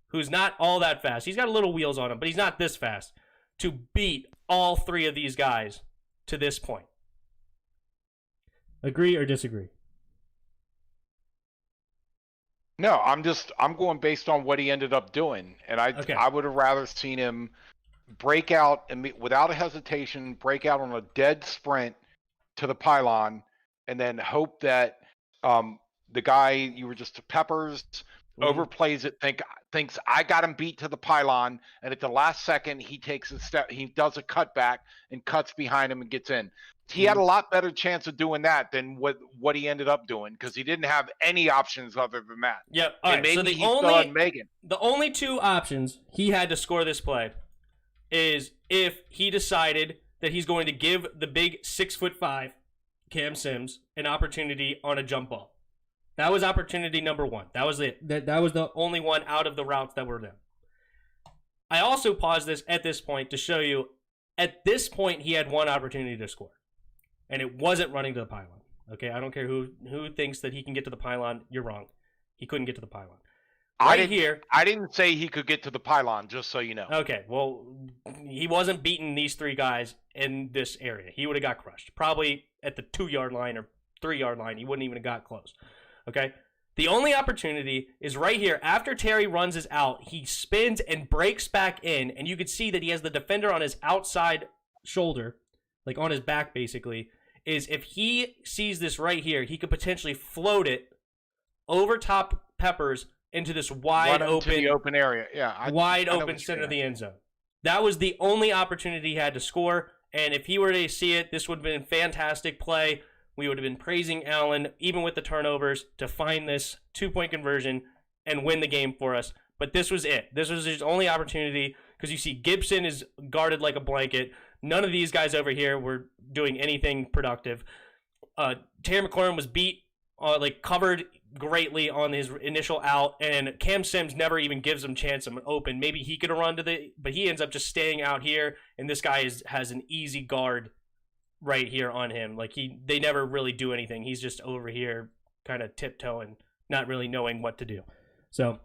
who's not all that fast. He's got a little wheels on him, but he's not this fast, to beat all three of these guys to this point. Agree or disagree? No, I'm going based on what he ended up doing, and I would have rather seen him break out and without a hesitation break out on a dead sprint to the pylon, and then hope that the guy you were just Peppers overplays it, thinks I got him beat to the pylon, and at the last second he takes a step, he does a cutback and cuts behind him and gets in. He had a lot better chance of doing that than what he ended up doing, because he didn't have any options other than that. Yep. All right. So the only two options he had to score this play is if he decided that he's going to give the big 6'5" Cam Sims an opportunity on a jump ball. That was opportunity number one. That was it. That was the only one out of the routes that were there. I also paused this at this point to show you, at this point, he had one opportunity to score. And it wasn't running to the pylon. Okay, I don't care who thinks that he can get to the pylon. You're wrong. He couldn't get to the pylon. I didn't say he could get to the pylon, just so you know. Okay, well, he wasn't beating these three guys in this area. He would have got crushed. Probably at the 2-yard line or 3-yard line. He wouldn't even have got close. Okay? The only opportunity is right here. After Terry runs his out, he spins and breaks back in, and you can see that he has the defender on his outside shoulder, like on his back basically, is if he sees this right here, he could potentially float it over top Peppers into this wide open area. Yeah, wide open center of the end zone. That was the only opportunity he had to score, and if he were to see it, this would have been a fantastic play. We would have been praising Allen, even with the turnovers, to find this 2-point conversion and win the game for us. But this was it. This was his only opportunity, because you see Gibson is guarded like a blanket. None of these guys over here were doing anything productive. Terry McLaurin was beat, covered greatly on his initial out, and Cam Sims never even gives him chance of open. Maybe he could have run but he ends up just staying out here, and this guy has an easy guard right here on him. Like they never really do anything. He's just over here kind of tiptoeing, not really knowing what to do. So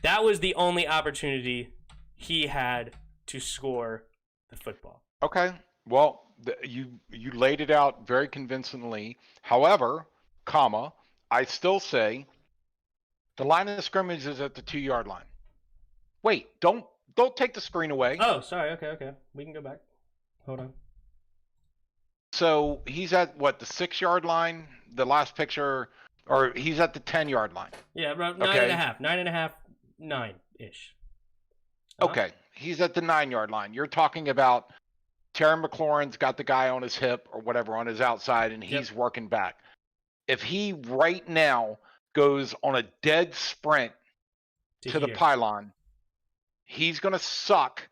that was the only opportunity he had to score the football. Okay. Well, you laid it out very convincingly. However, I still say the line of scrimmage is at the 2-yard line. Wait, don't take the screen away. Oh, sorry. Okay. We can go back. Hold on. So he's at what, the 6-yard line? The last picture, or he's at the 10-yard line. Yeah, around 9.5, 9.5, 9-ish. Okay, he's at the 9-yard line. You're talking about Terry McLaurin's got the guy on his hip or whatever on his outside, and he's working back. If he right now goes on a dead sprint to the pylon, he's going to suck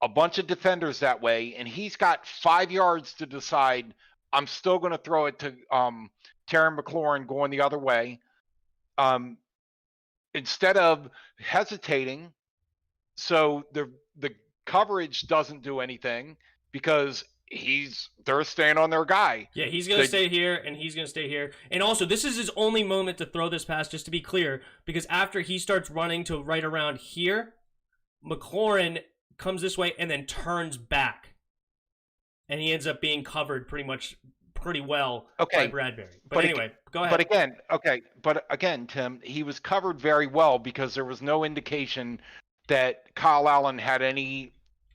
a bunch of defenders that way, and he's got 5 yards to decide, I'm still going to throw it to Terry McLaurin going the other way. Instead of hesitating, so the coverage doesn't do anything because they're staying on their guy. Yeah, he's going to stay here, and he's going to stay here. And also, this is his only moment to throw this pass, just to be clear, because after he starts running to right around here, McLaurin comes this way and then turns back. And he ends up being covered pretty well by Bradbury. But anyway, go ahead. But again, Tim, he was covered very well because there was no indication that Kyle Allen had any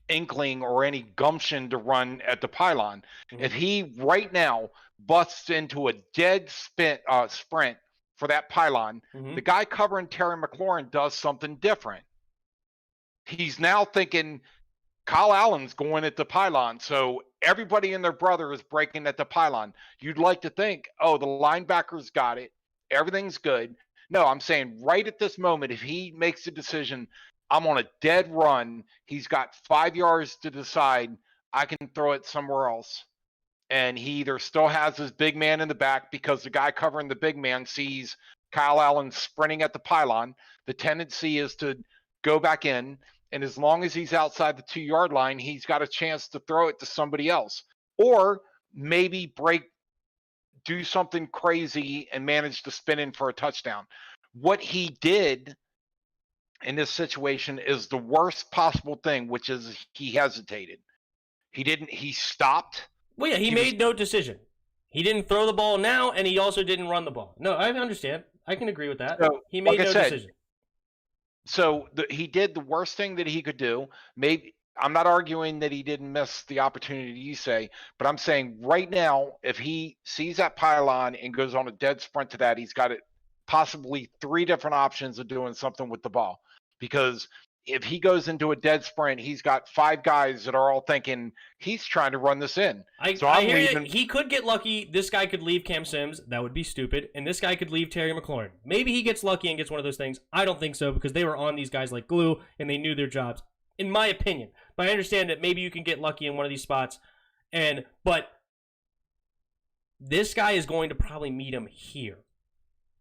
inkling or any gumption to run at the pylon. Mm-hmm. If he right now busts into a dead sprint for that pylon, the guy covering Terry McLaurin does something different. He's now thinking Kyle Allen's going at the pylon, so everybody and their brother is breaking at the pylon. You'd like to think, oh, the linebackers got it. Everything's good. No, I'm saying right at this moment, if he makes the decision, I'm on a dead run, he's got 5 yards to decide, I can throw it somewhere else. And he either still has his big man in the back because the guy covering the big man sees Kyle Allen sprinting at the pylon. The tendency is to go back in, and as long as he's outside the 2-yard line, he's got a chance to throw it to somebody else. Or maybe do something crazy and manage to spin in for a touchdown. What he did in this situation is the worst possible thing, which is he hesitated. He stopped. Well, yeah, he made no decision. He didn't throw the ball now, and he also didn't run the ball. No, I understand. I can agree with that. So, he made no decision. So he did the worst thing that he could do. Maybe I'm not arguing that he didn't miss the opportunity you say, but I'm saying right now, if he sees that pylon and goes on a dead sprint to that, he's got possibly 3 different options of doing something with the ball. Because if he goes into a dead sprint, he's got 5 guys that are all thinking he's trying to run this in. I hear you. He could get lucky. This guy could leave Cam Sims. That would be stupid. And this guy could leave Terry McLaurin. Maybe he gets lucky and gets one of those things. I don't think so because they were on these guys like glue and they knew their jobs, in my opinion. But I understand that maybe you can get lucky in one of these spots. But this guy is going to probably meet him here.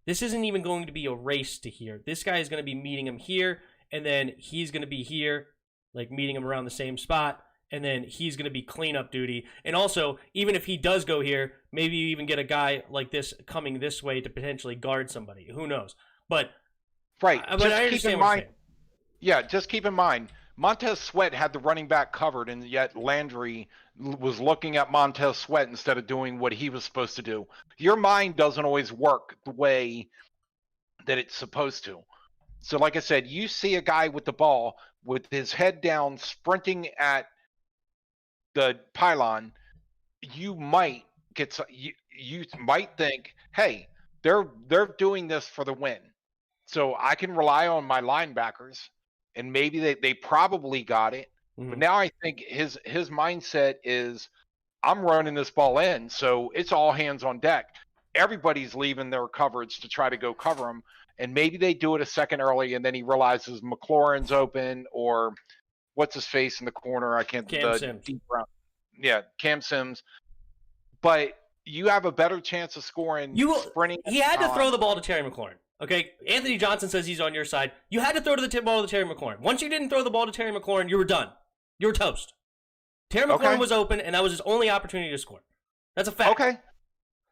This isn't even going to be a race to here. This guy is going to be meeting him here, and then he's going to be here, like meeting him around the same spot, and then he's going to be cleanup duty. And also, even if he does go here, maybe you even get a guy like this coming this way to potentially guard somebody. Who knows? But right. But I understand what you're saying. Yeah, just keep in mind, Montez Sweat had the running back covered, and yet Landry was looking at Montez Sweat instead of doing what he was supposed to do. Your mind doesn't always work the way that it's supposed to. So like I said, you see a guy with the ball with his head down sprinting at the pylon, you might you might think, hey, they're doing this for the win. So I can rely on my linebackers, and maybe they probably got it. But now I think his mindset is, I'm running this ball in, so it's all hands on deck. Everybody's leaving their coverage to try to go cover him, and maybe they do it a second early, and then he realizes McLaurin's open, or what's his face in the corner? I can't. Cam Sims. Yeah, Cam Sims. But you have a better chance of scoring sprinting. He had to throw the ball to Terry McLaurin. Okay, Anthony Johnson says he's on your side. You had to throw the ball to Terry McLaurin. Once you didn't throw the ball to Terry McLaurin, you were done. You were toast. Terry McLaurin was open, and that was his only opportunity to score. That's a fact. Okay.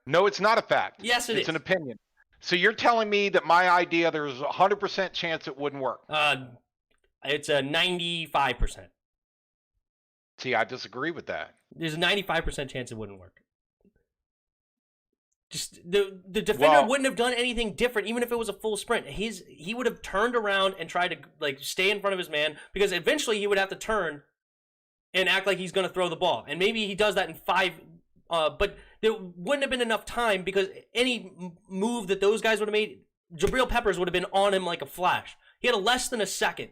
No, it's not a fact. Yes, it's an opinion. So you're telling me that my idea, there's a 100% chance it wouldn't work? It's a 95%. See, I disagree with that. There's a 95% chance it wouldn't work. Just the defender wouldn't have done anything different, even if it was a full sprint. He would have turned around and tried to like stay in front of his man, because eventually he would have to turn and act like he's going to throw the ball. And maybe he does that in 5, but there wouldn't have been enough time, because any move that those guys would have made, Jabril Peppers would have been on him like a flash. He had less than a second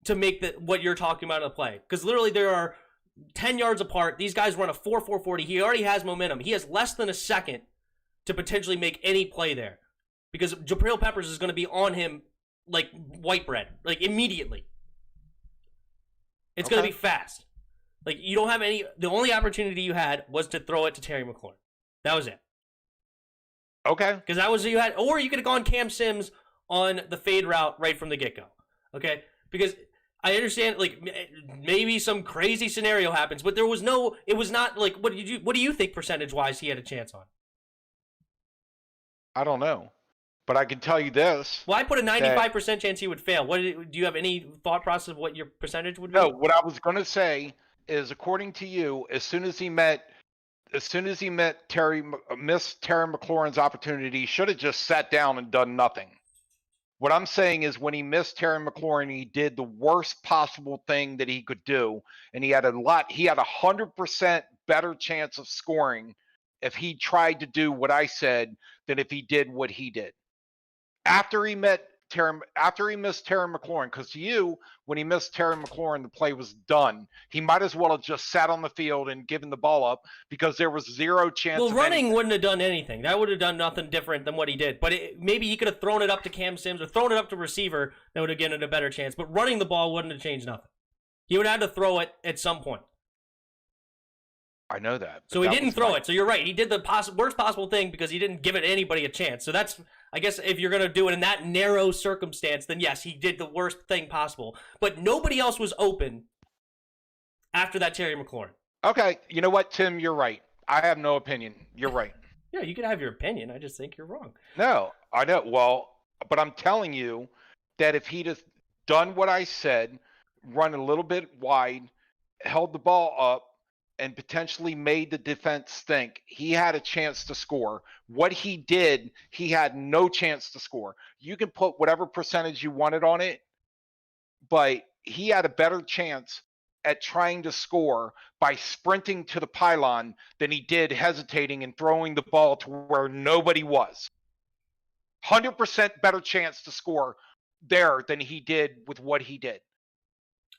to make what you're talking about in the play, because literally there are 10 yards apart. These guys run a 4.40. He already has momentum. He has less than a second to potentially make any play there, because Jabril Peppers is going to be on him like white bread, like immediately. It's going to be fast. Like, you don't have any. The only opportunity you had was to throw it to Terry McLaurin. That was it. Okay. Because that was what you had. Or you could have gone Cam Sims on the fade route right from the get-go. Okay? Because I understand, like, maybe some crazy scenario happens, but there was no. It was not like, what do you think percentage-wise he had a chance on? I don't know. But I can tell you this. Well, I put a 95% chance he would fail. Do you have any thought process of what your percentage would be? No, what I was going to say is, according to you, as soon as he missed Terry McLaurin's opportunity, he should have just sat down and done nothing. What I'm saying is, when he missed Terry McLaurin, he did the worst possible thing that he could do, and he had a 100% better chance of scoring if he tried to do what I said than if he did what he did. After he missed Terry McLaurin, because to you, when he missed Terry McLaurin, the play was done. He might as well have just sat on the field and given the ball up, because there was zero chance. Well, running wouldn't have done anything. That would have done nothing different than what he did. But maybe he could have thrown it up to Cam Sims or thrown it up to receiver that would have given it a better chance. But running the ball wouldn't have changed nothing. He would have had to throw it at some point. I know that. So he didn't throw it. So you're right. He did the worst possible thing, because he didn't give it anybody a chance. So that's, I guess, if you're going to do it in that narrow circumstance, then yes, he did the worst thing possible. But nobody else was open after that Terry McLaurin. Okay. You know what, Tim? You're right. I have no opinion. You're right. Yeah, you can have your opinion. I just think you're wrong. No, I know. Well, but I'm telling you that if he'd have done what I said, run a little bit wide, held the ball up, and potentially made the defense think, he had a chance to score. What he did, he had no chance to score. You can put whatever percentage you wanted on it, but he had a better chance at trying to score by sprinting to the pylon than he did hesitating and throwing the ball to where nobody was. 100% better chance to score there than he did with what he did.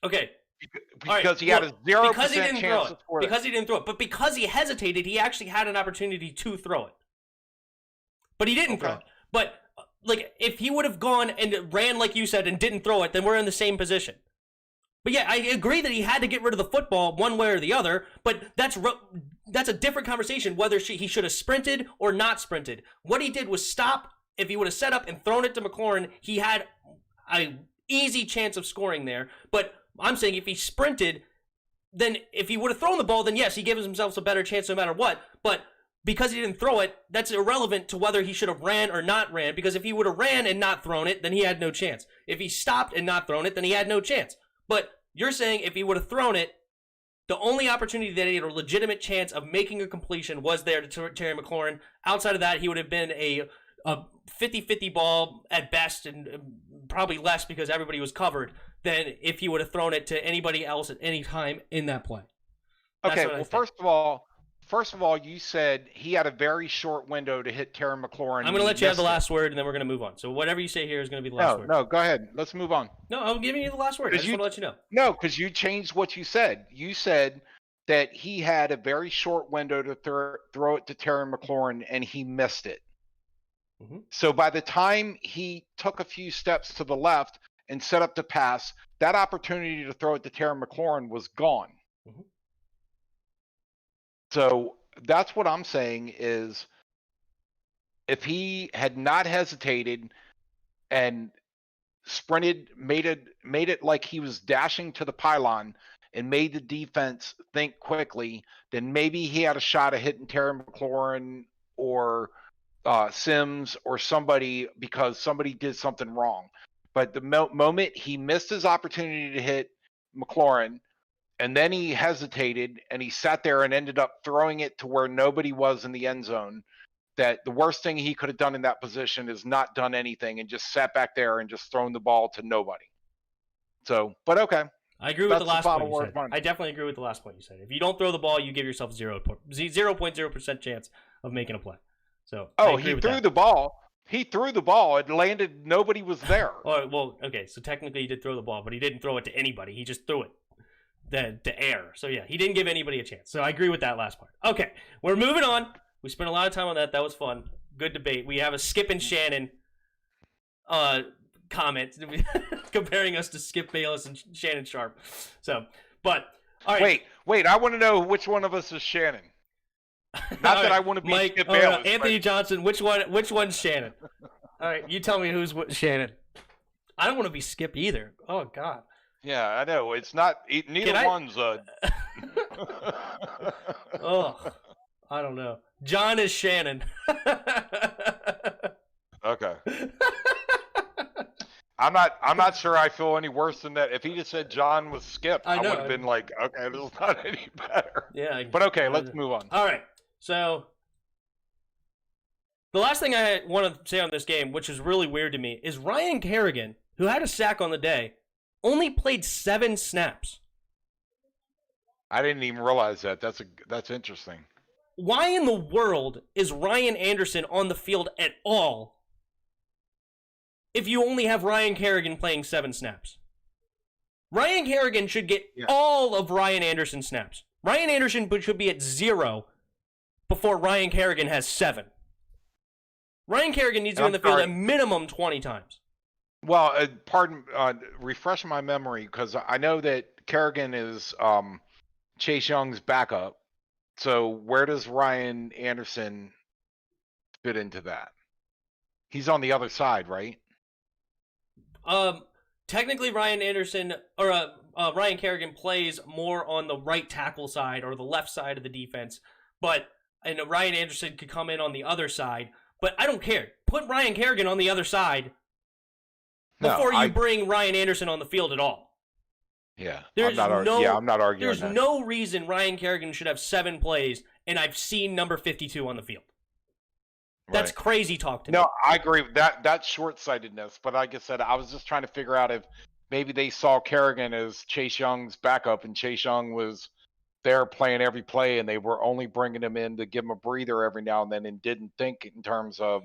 Okay. Because he had a 0% chance to score. Because he didn't throw it. But because he hesitated, he actually had an opportunity to throw it. But he didn't throw it. But, like, if he would have gone and ran like you said and didn't throw it, then we're in the same position. But yeah, I agree that he had to get rid of the football one way or the other, but that's a different conversation, whether he should have sprinted or not sprinted. What he did was stop. If he would have set up and thrown it to McLaurin, he had an easy chance of scoring there. But I'm saying if he sprinted, then if he would have thrown the ball, then yes, he gives himself a better chance no matter what. But because he didn't throw it, that's irrelevant to whether he should have ran or not ran, because if he would have ran and not thrown it, then he had no chance. If he stopped and not thrown it, then he had no chance. But you're saying if he would have thrown it, the only opportunity that he had a legitimate chance of making a completion was there to Terry McLaurin. Outside of that, he would have been a 50-50 ball at best, and probably less because everybody was covered, than if he would have thrown it to anybody else at any time in that play. Okay, well, first of all, you said he had a very short window to hit Terry McLaurin. I'm going to let you have the last word, and then we're going to move on. So whatever you say here is going to be the last word. No, go ahead. Let's move on. No, I'm giving you the last word. I just want to let you know. No, because you changed what you said. You said that he had a very short window to throw it to Terry McLaurin, and he missed it. Mm-hmm. So by the time he took a few steps to the left and set up the pass, that opportunity to throw it to Terry McLaurin was gone. Mm-hmm. So that's what I'm saying is, if he had not hesitated and sprinted, made it like he was dashing to the pylon and made the defense think quickly, then maybe he had a shot at hitting Terry McLaurin or Sims or somebody because somebody did something wrong. But the moment he missed his opportunity to hit McLaurin, and then he hesitated and he sat there and ended up throwing it to where nobody was in the end zone, that the worst thing he could have done in that position is not done anything and just sat back there and just thrown the ball to nobody. So, but okay. I agree with the last point you said. I definitely agree with the last point you said. If you don't throw the ball, you give yourself 0.0% chance of making a play. So, he threw the ball. He threw the ball. It landed. Nobody was there. Oh, well, okay. So technically, he did throw the ball, but he didn't throw it to anybody. He just threw it the air. So yeah, he didn't give anybody a chance. So I agree with that last part. Okay, we're moving on. We spent a lot of time on that. That was fun. Good debate. We have a Skip and Shannon comment comparing us to Skip Bayless and Shannon Sharp. So, but all right. Wait. I want to know which one of us is Shannon. Not that I want to be Mike, Skip Bayless. Anthony Johnson. Which one's Shannon? All right, you tell me who's Shannon. I don't want to be Skip either. Oh God. Yeah, I know. It's not. Neither one's. Oh, I don't know. John is Shannon. Okay. I'm not sure I feel any worse than that. If he just said John was Skip, I would have been like, okay, this is not any better. Yeah. But okay, let's move on. All right. So the last thing I want to say on this game, which is really weird to me, is Ryan Kerrigan, who had a sack on the day, only played 7 snaps. I didn't even realize that. That's interesting. Why in the world is Ryan Anderson on the field at all if you only have Ryan Kerrigan playing 7 snaps? Ryan Kerrigan should get all of Ryan Anderson's snaps. Ryan Anderson should be at 0 before Ryan Kerrigan has 7. Ryan Kerrigan needs to be on the field at minimum 20 times. Well, refresh my memory, because I know that Kerrigan is Chase Young's backup. So where does Ryan Anderson fit into that? He's on the other side, right? Technically, Ryan Anderson or Ryan Kerrigan plays more on the right tackle side or the left side of the defense, and Ryan Anderson could come in on the other side. But I don't care. Put Ryan Kerrigan on the other side before you bring Ryan Anderson on the field at all. Yeah, I'm not arguing. There's no reason Ryan Kerrigan should have 7 plays, and I've seen number 52 on the field. That's crazy talk to me. No, I agree with that. That's short-sightedness. But like I said, I was just trying to figure out if maybe they saw Kerrigan as Chase Young's backup, and Chase Young was there playing every play, and they were only bringing him in to give him a breather every now and then, and didn't think in terms of,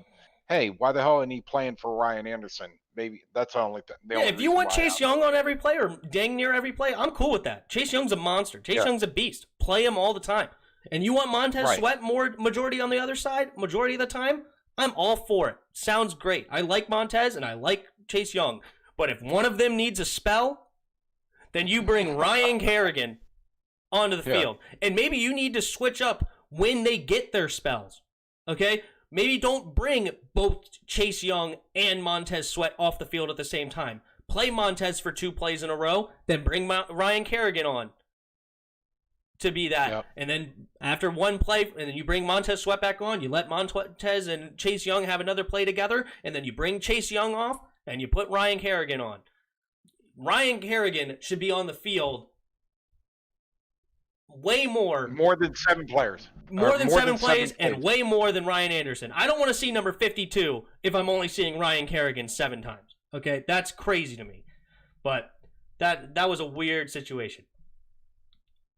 hey, why the hell isn't he playing for Ryan Anderson? Maybe that's the only thing. If you want Chase Young on every play or dang near every play, I'm cool with that. Chase Young's a monster. Chase Young's a beast. Play him all the time. And you want Montez Sweat majority on the other side, majority of the time? I'm all for it. Sounds great. I like Montez and I like Chase Young. But if one of them needs a spell, then you bring Ryan Kerrigan onto the field. And maybe you need to switch up when they get their spells. Okay? Maybe don't bring both Chase Young and Montez Sweat off the field at the same time. Play Montez for 2 plays in a row, then bring Ryan Kerrigan on to be that. Yep. And then after 1 play, and then you bring Montez Sweat back on, you let Montez and Chase Young have another play together, and then you bring Chase Young off, and you put Ryan Kerrigan on. Ryan Kerrigan should be on the field way more than 7 players. More than 7 plays and way more than Ryan Anderson. I don't want to see number 52 if I'm only seeing Ryan Kerrigan 7 times. Okay, that's crazy to me. But that was a weird situation.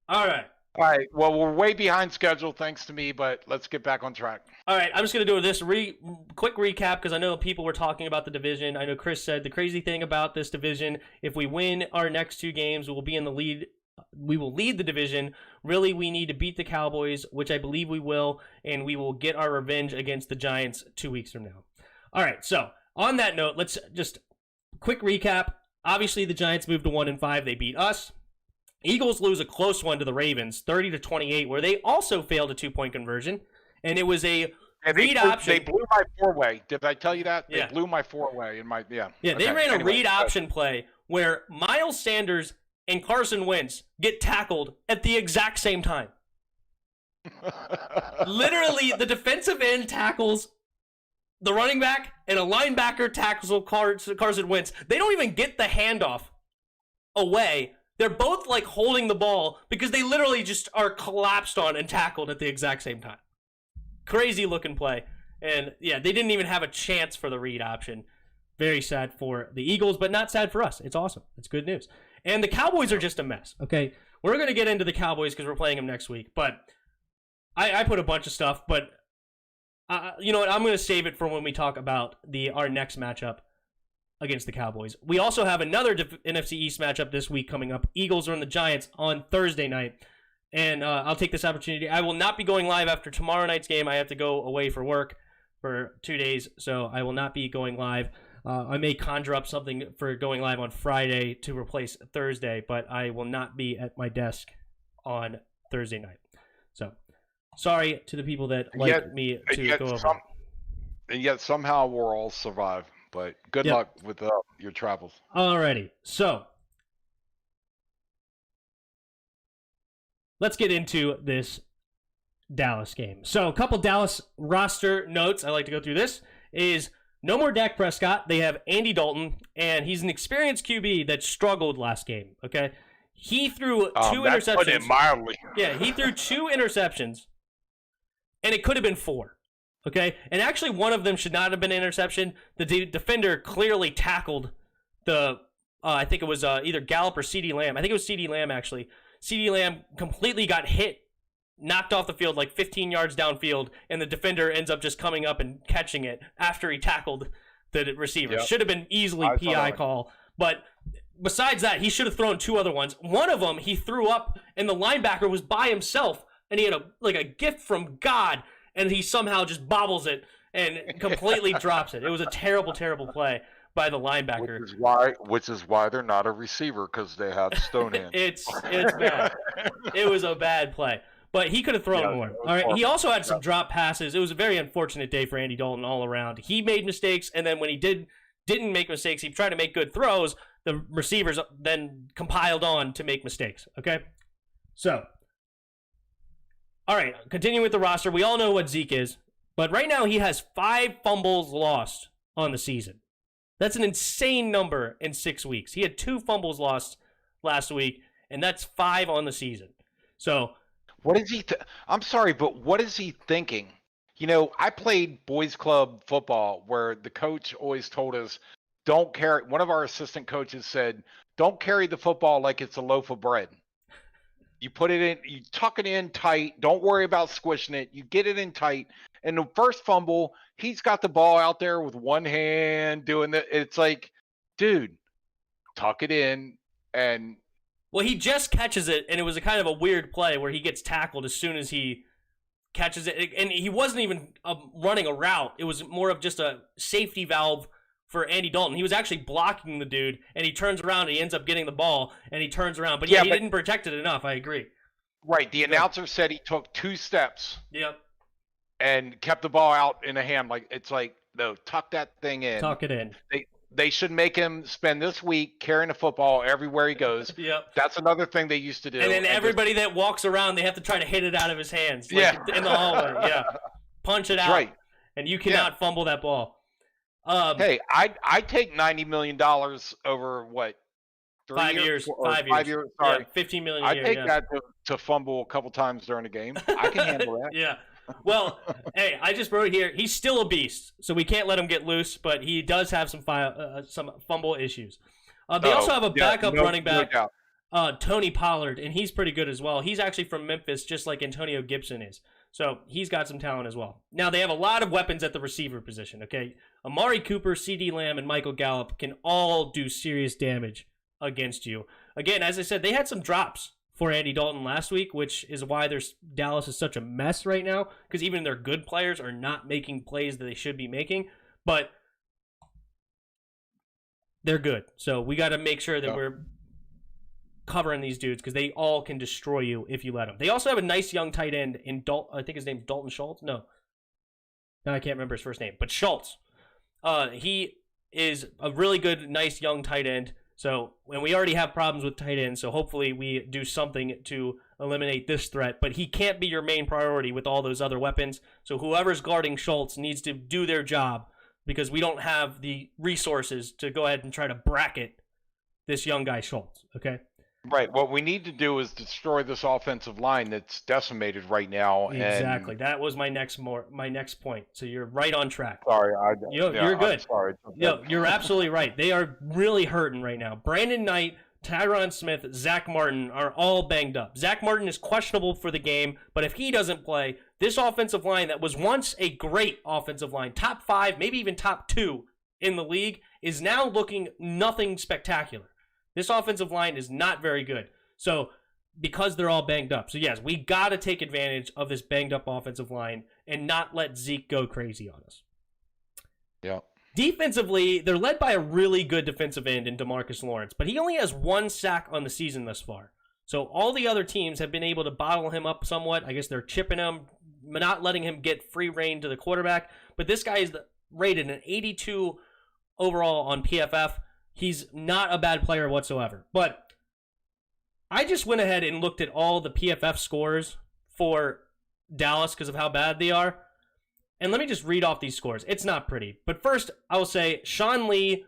All right. Well, we're way behind schedule thanks to me, but let's get back on track. All right, I'm just going to do this quick recap because I know people were talking about the division. I know Chris said the crazy thing about this division, if we win our next 2 games, we will be in the lead. We will lead the division. Really, we need to beat the Cowboys, which I believe we will, and we will get our revenge against the Giants 2 weeks from now. All right, so on that note, let's just quick recap. Obviously, the Giants moved to 1-5. They beat us. Eagles lose a close one to the Ravens, 30-28, where they also failed a 2-point conversion, and it was a read option. They blew my 4-way. Did I tell you that? They blew my 4-way in my they ran a read option play where Miles Sanders and Carson Wentz get tackled at the exact same time. Literally, the defensive end tackles the running back, and a linebacker tackles Carson Wentz. They don't even get the handoff away. They're both like holding the ball because they literally just are collapsed on and tackled at the exact same time. Crazy looking play. And yeah, they didn't even have a chance for the read option. Very sad for the Eagles, but not sad for us. It's awesome. It's good news. And the Cowboys are just a mess, okay? We're going to get into the Cowboys because we're playing them next week. But I put a bunch of stuff, but you know what? I'm going to save it for when we talk about our next matchup against the Cowboys. We also have another NFC East matchup this week coming up. Eagles are on the Giants on Thursday night. And I'll take this opportunity. I will not be going live after tomorrow night's game. I have to go away for work for 2 days, so I will not be going live. I may conjure up something for going live on Friday to replace Thursday, but I will not be at my desk on Thursday night. So, sorry to the people that like me to go over. And yet somehow we'll all survive. But good luck with your travels. Alrighty, so let's get into this Dallas game. So a couple Dallas roster notes I like to go through. This is no more Dak Prescott. They have Andy Dalton, and he's an experienced QB that struggled last game. Okay, he threw two interceptions. Put it mildly. Yeah, he threw 2 interceptions, and it could have been 4. Okay, and actually one of them should not have been an interception. The defender clearly tackled the, I think it was either Gallup or CeeDee Lamb. I think it was CeeDee Lamb, actually. CeeDee Lamb completely got hit, knocked off the field like 15 yards downfield, and the defender ends up just coming up and catching it after he tackled the receiver. Yep. Should have been easily PI call. But besides that, he should have thrown 2 other ones. One of them he threw up, and the linebacker was by himself, and he had a gift from God, and he somehow just bobbles it and completely drops it. It was a terrible, terrible play by the linebacker. Which is why they're not a receiver, because they have stone hands. It's bad. It was a bad play. But he could have thrown more. All right. He also had some drop passes. It was a very unfortunate day for Andy Dalton all around. He made mistakes, and then when he didn't make mistakes, he tried to make good throws. The receivers then compiled on to make mistakes. Okay? So, all right, continuing with the roster. We all know what Zeke is, but right now he has 5 fumbles lost on the season. That's an insane number in 6 weeks. He had 2 fumbles lost last week, and that's 5 on the season. So, what is he? I'm sorry, but what is he thinking? You know, I played boys club football where the coach always told us, don't carry. One of our assistant coaches said, don't carry the football like it's a loaf of bread. You put it in, you tuck it in tight. Don't worry about squishing it. You get it in tight. And the first fumble, he's got the ball out there with one hand doing the. It's like, dude, tuck it in and. Well, he just catches it, and it was a kind of a weird play where he gets tackled as soon as he catches it. And he wasn't even running a route. It was more of just a safety valve for Andy Dalton. He was actually blocking the dude, and he turns around, and he ends up getting the ball, and he turns around. But he didn't protect it enough. I agree. Right. The announcer said he took 2 steps. Yep. And kept the ball out in a hand. Like, it's like, no, tuck that thing in. Tuck it in. They should make him spend this week carrying a football everywhere he goes. Yep. That's another thing they used to do. And then everybody that walks around, they have to try to hit it out of his hands. Like in the hallway. Yeah. Punch it out. Right. And you cannot fumble that ball. Hey, I take $90 million over what? 5 years. 5 years. Sorry. Yeah, $15 million. I take that to fumble a couple times during the game. I can handle that. Yeah. Well, hey, I just wrote here, he's still a beast, so we can't let him get loose, but he does have some fumble issues. They also have a backup running back, Tony Pollard, and he's pretty good as well. He's actually from Memphis, just like Antonio Gibson is. So he's got some talent as well. Now, they have a lot of weapons at the receiver position, okay? Amari Cooper, CeeDee Lamb, and Michael Gallup can all do serious damage against you. Again, as I said, they had some drops for Andy Dalton last week, which is why Dallas is such a mess right now, because even their good players are not making plays that they should be making, but they're good. So we got to make sure that we're covering these dudes, because they all can destroy you if you let them. They also have a nice young tight end in I think his name's Dalton Schultz. No, I can't remember his first name, but Schultz. He is a really good, nice young tight end So, and we already have problems with tight ends, so hopefully we do something to eliminate this threat. But he can't be your main priority with all those other weapons. So whoever's guarding Schultz needs to do their job because we don't have the resources to go ahead and try to bracket this young guy Schultz, okay? Right. What we need to do is destroy this offensive line that's decimated right now. Exactly. That was my next point. So you're right on track. Sorry, You're good. I'm sorry. No, you're absolutely right. They are really hurting right now. Brandon Knight, Tyron Smith, Zach Martin are all banged up. Zach Martin is questionable for the game, but if he doesn't play, this offensive line that was once a great offensive line, top 5, maybe even top 2 in the league, is now looking nothing spectacular. This offensive line is not very good. So, because they're all banged up. So, yes, we got to take advantage of this banged up offensive line and not let Zeke go crazy on us. Yeah. Defensively, they're led by a really good defensive end in DeMarcus Lawrence, but he only has 1 sack on the season thus far. So, all the other teams have been able to bottle him up somewhat. I guess they're chipping him, not letting him get free reign to the quarterback. But this guy is rated an 82 overall on PFF. He's not a bad player whatsoever. But I just went ahead and looked at all the PFF scores for Dallas because of how bad they are. And let me just read off these scores. It's not pretty. But first, I will say Sean Lee,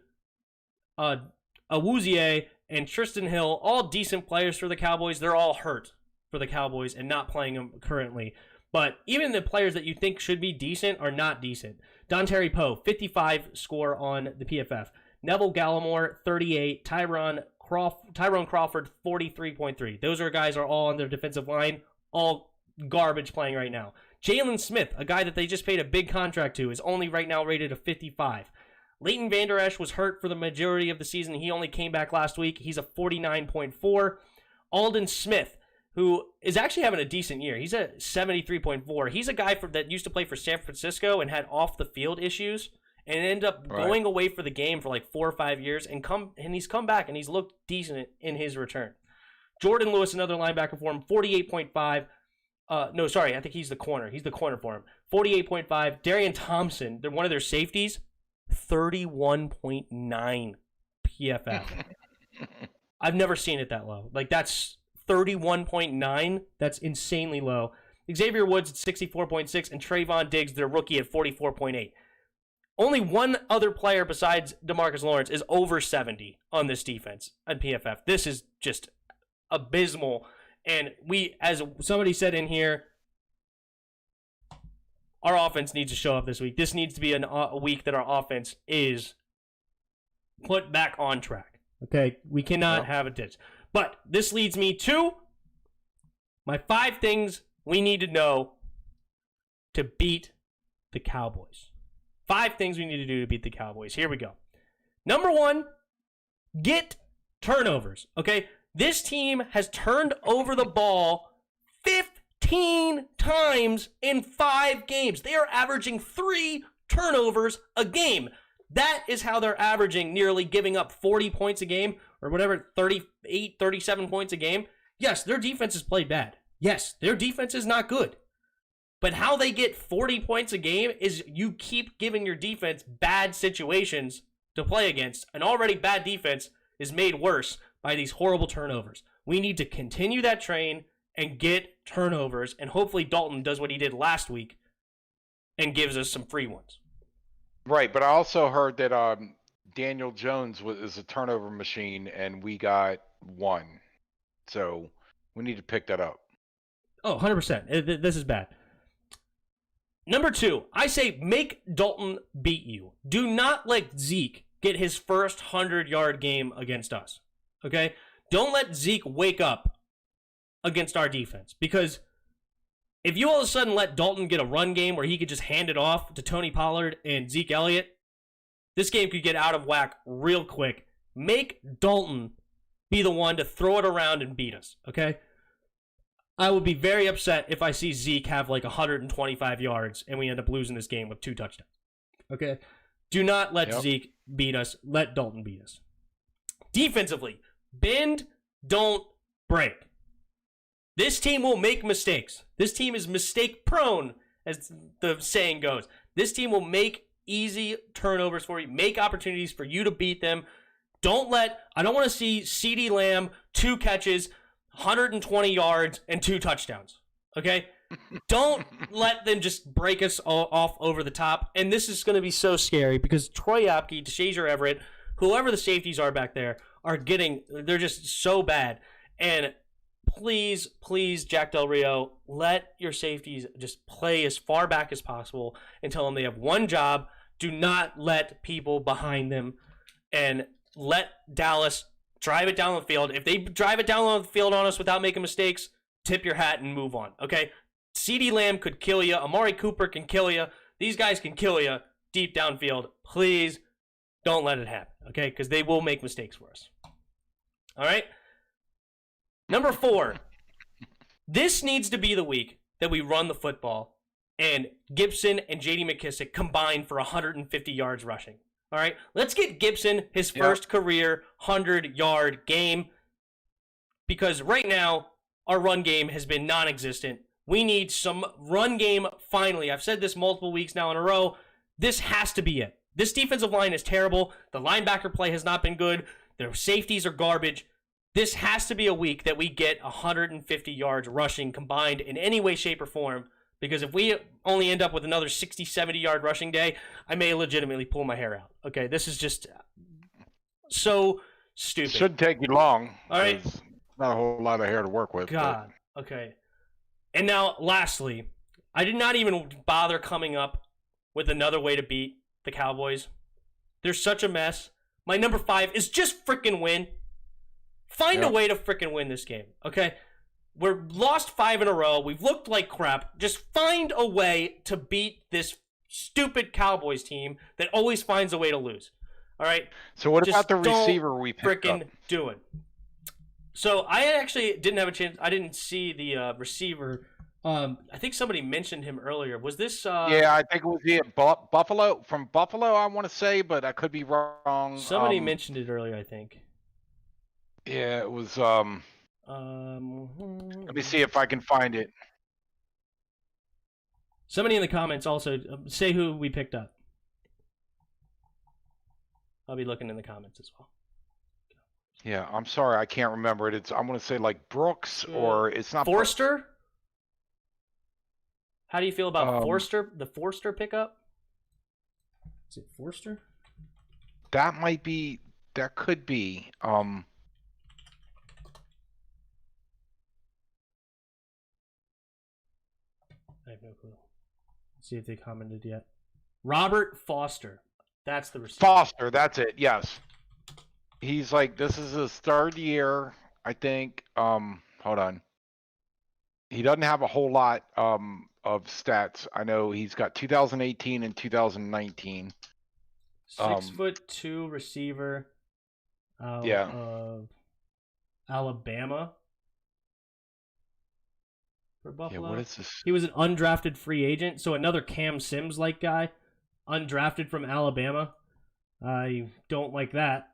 Awuzie, and Tristan Hill, all decent players for the Cowboys. They're all hurt for the Cowboys and not playing them currently. But even the players that you think should be decent are not decent. Dontari Poe, 55 score on the PFF. Neville Gallimore, 38. Tyrone Crawford, 43.3. Those guys are all on their defensive line, all garbage playing right now. Jalen Smith, a guy that they just paid a big contract to, is only right now rated a 55. Leighton Vander Esch was hurt for the majority of the season. He only came back last week. He's a 49.4. Alden Smith, who is actually having a decent year. He's a 73.4. He's a guy that used to play for San Francisco and had off-the-field issues and ended up going away for the game for like 4 or 5 years, and he's come back, and he's looked decent in his return. Jordan Lewis, another linebacker for him, 48.5. No, sorry, I think he's the corner. He's the corner for him. 48.5. Darian Thompson, they're one of their safeties, 31.9 PFF. I've never seen it that low. Like, that's 31.9. That's insanely low. Xavier Woods at 64.6, and Trayvon Diggs, their rookie, at 44.8. Only one other player besides DeMarcus Lawrence is over 70 on this defense at PFF. This is just abysmal. And we, as somebody said in here, our offense needs to show up this week. This needs to be a week that our offense is put back on track. Okay? We cannot have a ditch. But this leads me to my 5 things we need to know to beat the Cowboys. 5 things we need to do to beat the Cowboys. Here we go. Number 1, get turnovers. Okay? This team has turned over the ball 15 times in 5 games. They are averaging 3 turnovers a game. That is how they're averaging, nearly giving up 40 points a game, or whatever, 38, 37 points a game. Yes, their defense has played bad. Yes, their defense is not good. But how they get 40 points a game is you keep giving your defense bad situations to play against. An already bad defense is made worse by these horrible turnovers. We need to continue that train and get turnovers, and hopefully Dalton does what he did last week and gives us some free ones. Right, but I also heard that Daniel Jones is a turnover machine, and we got 1. So we need to pick that up. Oh, 100%. This is bad. Number 2, I say make Dalton beat you. Do not let Zeke get his first 100-yard game against us. Okay? Don't let Zeke wake up against our defense. Because if you all of a sudden let Dalton get a run game where he could just hand it off to Tony Pollard and Zeke Elliott, this game could get out of whack real quick. Make Dalton be the one to throw it around and beat us. Okay? I would be very upset if I see Zeke have like 125 yards and we end up losing this game with 2 touchdowns. Okay? Do not let Zeke beat us. Let Dalton beat us. Defensively, bend, don't break. This team will make mistakes. This team is mistake prone, as the saying goes. This team will make easy turnovers for you, make opportunities for you to beat them. I don't want to see CeeDee Lamb 2 catches, 120 yards, and 2 touchdowns. Okay? Don't let them just break us off over the top. And this is going to be so scary because Troy Apke, DeShazier Everett, whoever the safeties are back there, they're just so bad. And please, Jack Del Rio, let your safeties just play as far back as possible and tell them they have one job. Do not let people behind them, and let Dallas drive it down the field. If they drive it down the field on us without making mistakes, tip your hat and move on, okay? CeeDee Lamb could kill you. Amari Cooper can kill you. These guys can kill you deep downfield. Please don't let it happen, okay? Because they will make mistakes for us. All right? Number 4. This needs to be the week that we run the football and Gibson and J.D. McKissic combined for 150 yards rushing. All right? Let's get Gibson his first career 100-yard game, because right now our run game has been non-existent. We need some run game finally. I've said this multiple weeks now in a row. This has to be it. This defensive line is terrible. The linebacker play has not been good. Their safeties are garbage. This has to be a week that we get 150 yards rushing combined in any way, shape, or form. Because if we only end up with another 60, 70-yard rushing day, I may legitimately pull my hair out. Okay, this is just so stupid. Shouldn't take you long. All right. Not a whole lot of hair to work with. God. But... Okay. And now, lastly, I did not even bother coming up with another way to beat the Cowboys. They're such a mess. My number 5 is just freaking win. Find a way to freaking win this game, okay? We're lost 5 in a row. We've looked like crap. Just find a way to beat this stupid Cowboys team that always finds a way to lose. All right? So what about the receiver we picked up? Freaking do it. So I actually didn't have a chance. I didn't see the receiver. I think somebody mentioned him earlier. Was this? Yeah, I think it was Buffalo. From Buffalo, I want to say, but I could be wrong. Somebody mentioned it earlier, I think. Yeah, it was. Let me see if I can find it. Somebody in the comments also say who we picked up. I'll be looking in the comments as well. Yeah, I'm sorry, I can't remember it. I'm going to say like Brooks, or it's not Forster. Brooks. How do you feel about Forster? The Forster pickup? Is it Forster? That might be. That could be. I have no clue. Let's see if they commented yet. Robert Foster. That's the receiver. Foster, that's it. Yes. He's like, this is his 3rd year, I think. Hold on. He doesn't have a whole lot of stats. I know he's got 2018 and 2019. 6'2" receiver. Of Alabama. For Buffalo. Yeah, what is this? He was an undrafted free agent, so another Cam Sims-like guy, undrafted from Alabama. I don't like that.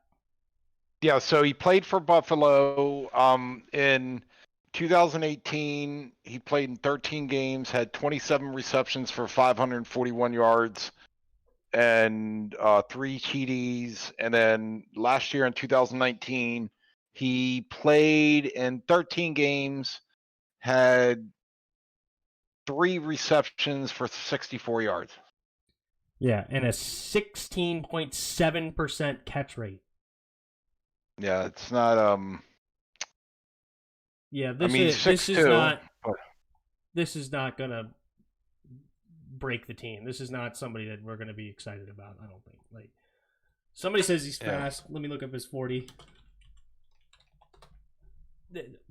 Yeah, so he played for Buffalo in 2018. He played in 13 games, had 27 receptions for 541 yards and 3 TDs. And then last year in 2019, he played in 13 games, had 3 receptions for 64 yards. Yeah, and a 16.7% catch rate. Yeah, it's not Yeah, this is not gonna break the team. This is not somebody that we're gonna be excited about, I don't think. Like, somebody says he's fast. Let me look up his 40.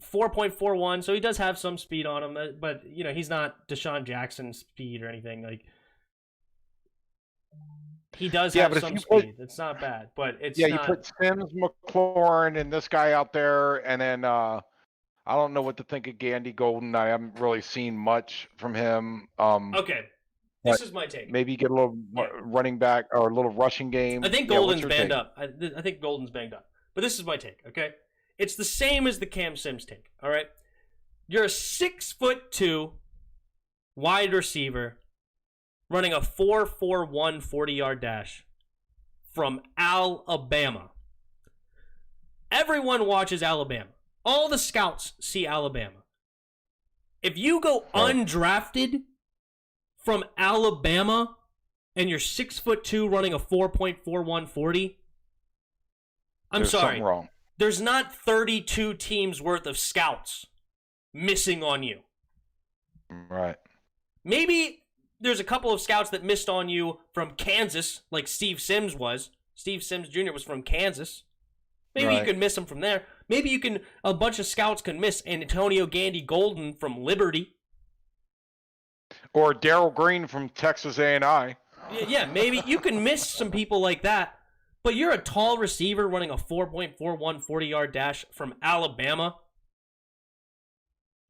4.41, so he does have some speed on him, but you know, he's not Deshaun Jackson speed or anything. Like, he does have some speed. It's not bad, but it's not... you put Sims, McLaurin, and this guy out there, and then I don't know what to think of Gandy Golden. I haven't really seen much from him. Okay, this is my take. Maybe get a little running back or a little rushing game. I think Golden's banged up. I think Golden's banged up. But this is my take, okay? It's the same as the Cam Sims take, all right? You're a 6'2" wide receiver running a 4.41 40-yard dash from Alabama. Everyone watches Alabama. All the scouts see Alabama. If you go undrafted from Alabama and you're 6'2", running a 4.41 40, There's sorry. something wrong. There's not 32 teams worth of scouts missing on you. Right. Maybe there's a couple of scouts that missed on you from Kansas, like Steve Sims was. Steve Sims Jr. was from Kansas. Maybe you can miss him from there. Maybe a bunch of scouts can miss Antonio Gandy Golden from Liberty. Or Darryl Green from Texas A&I. Yeah, maybe you can miss some people like that. But you're a tall receiver running a 4.41 40-yard dash from Alabama.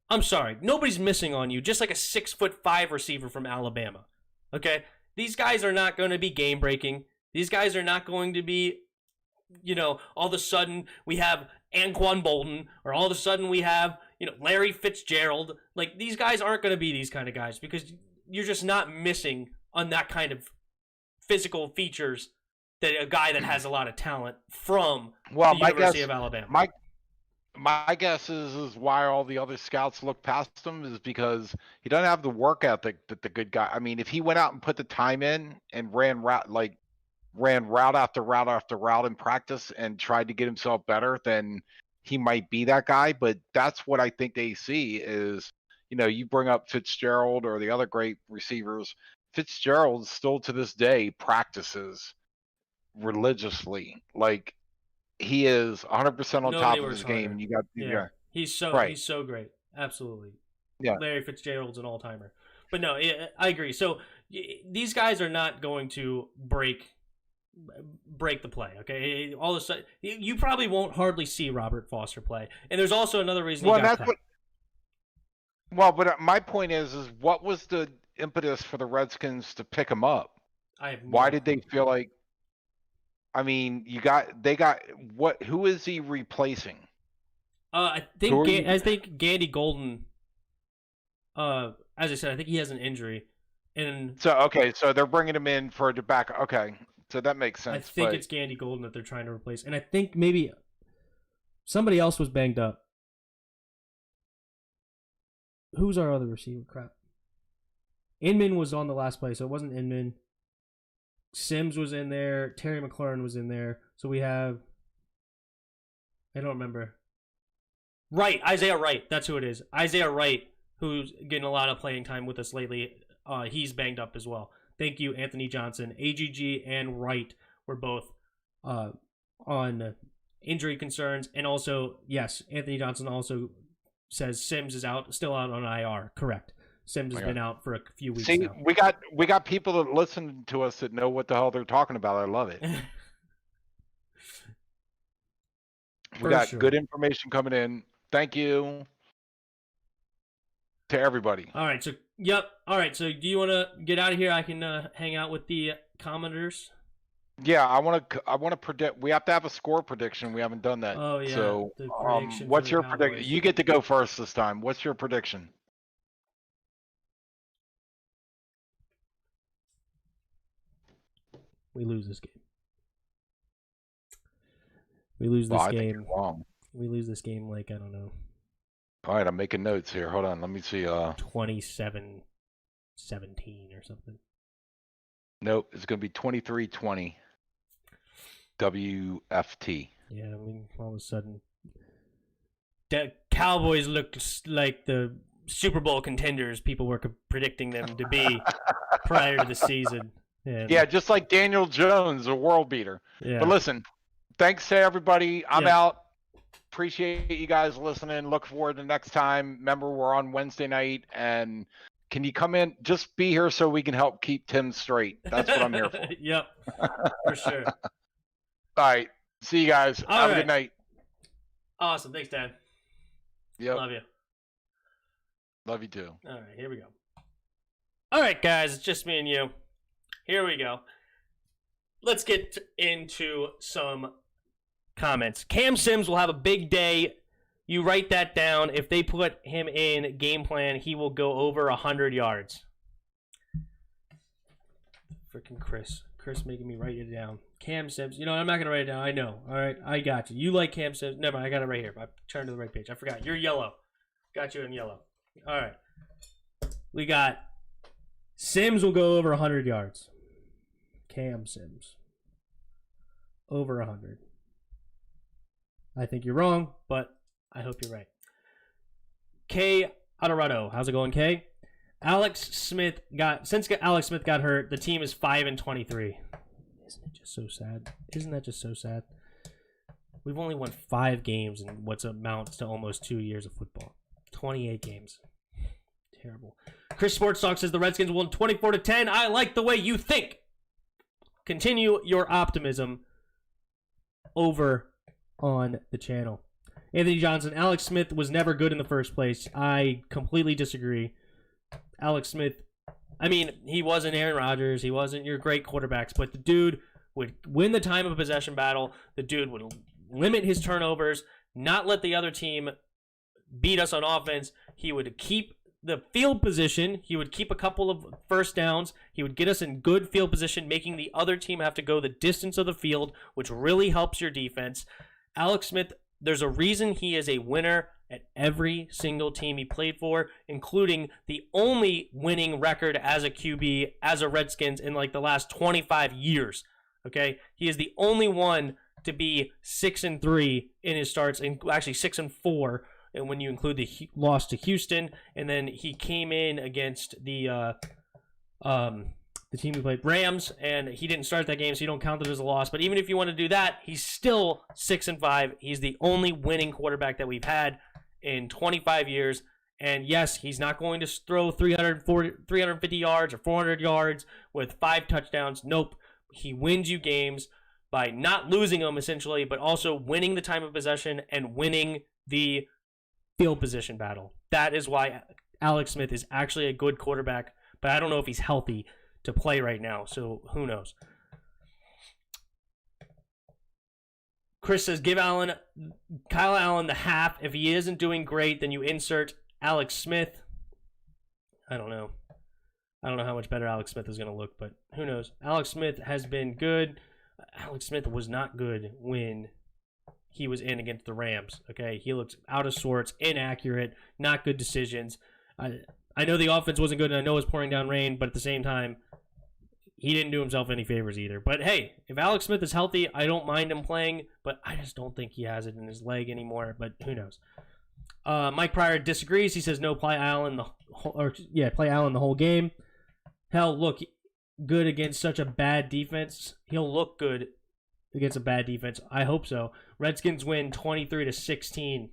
I'm sorry. Nobody's missing on you, just like a 6'5" receiver from Alabama. Okay? These guys are not going to be game-breaking. These guys are not going to be, all of a sudden we have Anquan Bolden, or all of a sudden we have, Larry Fitzgerald. Like, these guys aren't going to be these kind of guys because you're just not missing on that kind of physical features that a guy that has a lot of talent from the University of Alabama. My guess is why all the other scouts look past him is because he doesn't have the work ethic that the good guy. I mean, if he went out and put the time in and ran route after route after route in practice and tried to get himself better, then he might be that guy. But that's what I think they see is, you bring up Fitzgerald or the other great receivers. Fitzgerald still to this day practices religiously. Like, he is 100% on top of his game. And he's so great. Absolutely. Yeah. Larry Fitzgerald's an all-timer. But no, I agree. So these guys are not going to break the play, okay? All of a sudden, you probably won't hardly see Robert Foster play. And there's also another reason he got cut. But my point is what was the impetus for the Redskins to pick him up? Why did they feel like? I mean, who is he replacing? I think Gandy Golden. As I said, I think he has an injury, and so they're bringing him in for the back. Okay, so that makes sense. I think it's Gandy Golden that they're trying to replace, and I think maybe somebody else was banged up. Who's our other receiver? Crap. Inman was on the last play, so it wasn't Inman. Sims was in there. Terry McLaurin was in there. So we have... I don't remember. Right, Isaiah Wright. That's who it is. Isaiah Wright, who's getting a lot of playing time with us lately. He's banged up as well. Thank you, Anthony Johnson. AGG and Wright were both on injury concerns. And also, yes, Anthony Johnson also says Sims is still out on IR. Correct. Sims has been out for a few weeks now. We got people that listen to us that know what the hell they're talking about. I love it. We got good information coming in. Thank you to everybody. All right. So, yep. All right. So, do you want to get out of here? I can hang out with the commenters. Yeah, I want to predict. We have to have a score prediction. We haven't done that. Oh yeah. So, what's your prediction? You get to go first this time. What's your prediction? We lose this game. We lose this game. Think you're wrong. We lose this game like, I don't know. All right, I'm making notes here. Hold on, let me see. 27-17 or something. Nope, it's going to be 23-20. WFT. Yeah, I mean, all of a sudden, the Cowboys look like the Super Bowl contenders people were predicting them to be prior to the season. Yeah, just like Daniel Jones, a world beater. Yeah. But listen, thanks to everybody. I'm out. Appreciate you guys listening. Look forward to next time. Remember, we're on Wednesday night. And can you come in? Just be here so we can help keep Tim straight. That's what I'm here for. Yep, for sure. All right. See you guys. Have a good night. Awesome. Thanks, Dad. Yep. Love you. Love you too. All right, here we go. All right, guys. It's just me and you. Here we go. Let's get into some comments. Cam Sims will have a big day. You write that down. If they put him in game plan, he will go over 100 yards. Freaking Chris. Chris making me write it down. Cam Sims. You know, I'm not going to write it down. I know. All right. I got you. You like Cam Sims. Never mind. I got it right here. I turned to the right page. I forgot. You're yellow. Got you in yellow. All right. We got Sims will go over 100 yards. Cam Sims. Over 100. I think you're wrong, but I hope you're right. K. Adorado. How's it going, K? Alex Smith since Alex Smith got hurt, the team is 5-23. Isn't it just so sad? Isn't that just so sad? We've only won 5 games in what amounts to almost 2 years of football. 28 games. Terrible. Chris Sports Talk says the Redskins won 24-10. I like the way you think. Continue your optimism over on the channel. Anthony Johnson, Alex Smith was never good in the first place. I completely disagree. Alex Smith, I mean, he wasn't Aaron Rodgers. He wasn't your great quarterbacks, but the dude would win the time of possession battle. The dude would limit his turnovers, not let the other team beat us on offense. He would keep the field position. He would keep a couple of first downs. He would get us in good field position, making the other team have to go the distance of the field, which really helps your defense. Alex Smith, there's a reason he is a winner at every single team he played for, including the only winning record as a QB, as a Redskins in like the last 25 years. Okay? He is the only one to be 6-3 in his starts, and actually 6-4, and when you include the loss to Houston, and then he came in against the team who played Rams, and he didn't start that game, so you don't count it as a loss. But even if you want to do that, he's still 6-5. He's the only winning quarterback that we've had in 25 years. And yes, he's not going to throw 350 yards or 400 yards with 5 touchdowns. Nope. He wins you games by not losing them, essentially, but also winning the time of possession and winning the field position battle. That is why Alex Smith is actually a good quarterback, but I don't know if he's healthy to play right now, so who knows. Chris says, give Kyle Allen the half. If he isn't doing great, then you insert Alex Smith. I don't know. I don't know how much better Alex Smith is going to look, but who knows. Alex Smith has been good. Alex Smith was not good when he was in against the Rams. Okay, he looked out of sorts, inaccurate, not good decisions. I know the offense wasn't good, and I know it was pouring down rain, but at the same time, he didn't do himself any favors either. But hey, if Alex Smith is healthy, I don't mind him playing, but I just don't think he has it in his leg anymore. But who knows? Mike Pryor disagrees. He says no, play Allen play Allen the whole game. Hell, look good against such a bad defense. He'll look good against a bad defense. I hope so. Redskins win 23-16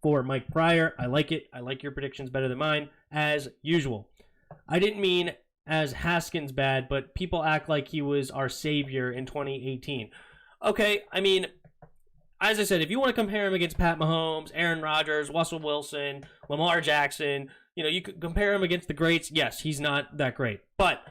for Mike Pryor. I like it. I like your predictions better than mine, as usual. I didn't mean as Haskins bad, but people act like he was our savior in 2018. Okay, I mean, as I said, if you want to compare him against Pat Mahomes, Aaron Rodgers, Russell Wilson, Lamar Jackson, you could compare him against the greats. Yes, he's not that great. But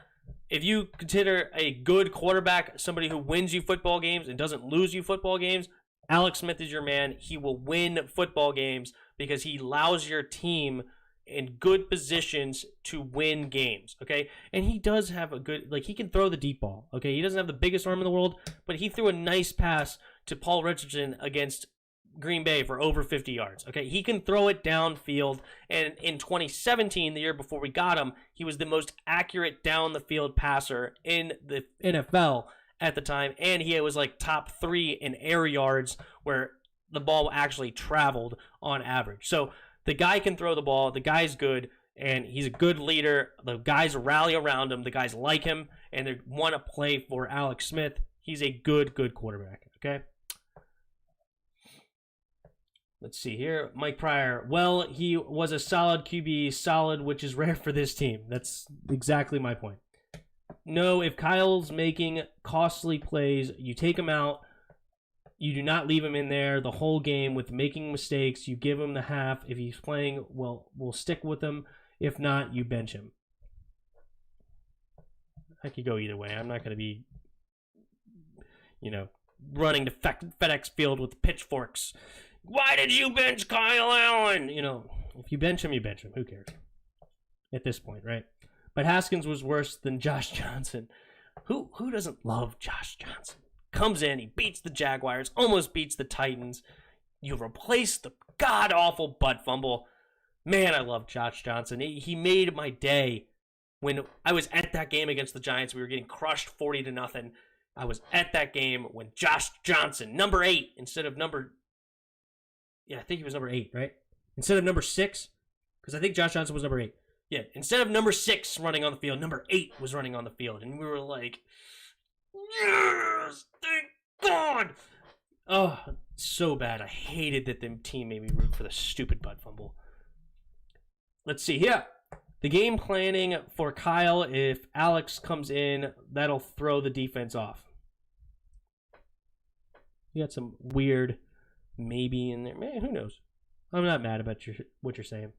if you consider a good quarterback, somebody who wins you football games and doesn't lose you football games, Alex Smith is your man. He will win football games because he allows your team in good positions to win games, okay? And he does have a good, he can throw the deep ball, okay? He doesn't have the biggest arm in the world, but he threw a nice pass to Paul Richardson against Green Bay for over 50 yards, okay? He can throw it downfield, and in 2017, the year before we got him, he was the most accurate down-the-field passer in the NFL at the time, and he was top 3 in air yards where the ball actually traveled on average. So the guy can throw the ball. The guy's good, and he's a good leader. The guys rally around him. The guys like him, and they want to play for Alex Smith. He's a good quarterback, okay? Let's see here. Mike Pryor. Well, he was a solid QB, solid, which is rare for this team. That's exactly my point. No, if Kyle's making costly plays, you take him out. You do not leave him in there the whole game with making mistakes. You give him the half. If he's playing, well, we'll stick with him. If not, you bench him. I could go either way. I'm not going to be, running to FedEx Field with pitchforks. Why did you bench Kyle Allen? If you bench him, you bench him. Who cares? At this point, right? but Haskins was worse than Josh Johnson. Who doesn't love Josh Johnson? Comes in, he beats the Jaguars, almost beats the Titans. You replace the god-awful butt fumble. Man, I love Josh Johnson. He made my day when I was at that game against the Giants. We were getting crushed 40-0. I was at that game when Josh Johnson, number 8, instead of number... Yeah, I think he was number 8, right? Instead of number 6, because I think Josh Johnson was number 8. Yeah, instead of number 6 running on the field, number 8 was running on the field. And we were like, yes, thank God. Oh, so bad. I hated that the team made me root for the stupid butt fumble. Let's see here. The game planning for Kyle, if Alex comes in, that'll throw the defense off. You got some weird maybe in there. Man, who knows? I'm not mad about what you're saying.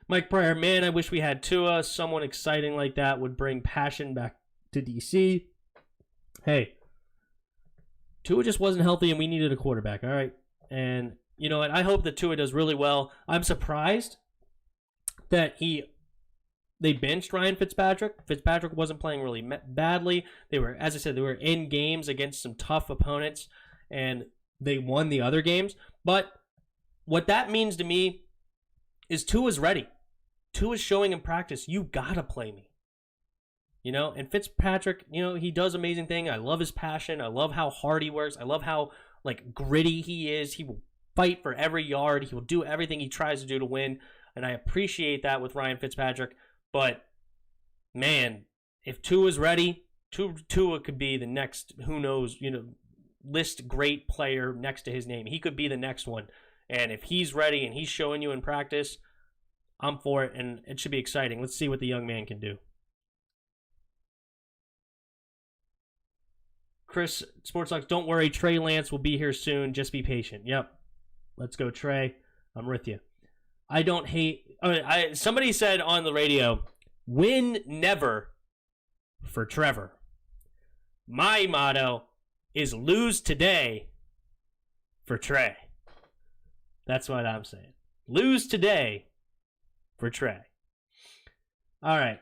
Mike Pryor, man, I wish we had Tua. Someone exciting like that would bring passion back to DC. Hey, Tua just wasn't healthy and we needed a quarterback, all right? And you know what? I hope that Tua does really well. I'm surprised that they benched Ryan Fitzpatrick. Fitzpatrick wasn't playing really badly. They were, as I said, they were in games against some tough opponents, and they won the other games. But what that means to me is Tua's ready. Tua's showing in practice, you gotta play me. You know, and Fitzpatrick, you know, he does amazing thing. I love his passion. I love how hard he works. I love how, like, gritty he is. He will fight for every yard. He will do everything he tries to do to win. And I appreciate that with Ryan Fitzpatrick. But, man, if Tua's ready, Tua could be the next, who knows, you know, list great player next to his name. He could be the next one. And if he's ready and he's showing you in practice, I'm for it. And it should be exciting. Let's see what the young man can do. Chris, Sportslocks, don't worry. Trey Lance will be here soon. Just be patient. Yep. Let's go, Trey. I'm with you. I don't hate... somebody said on the radio, win never for Trevor. My motto is lose today for Trey. That's what I'm saying. Lose today for Trey. All right.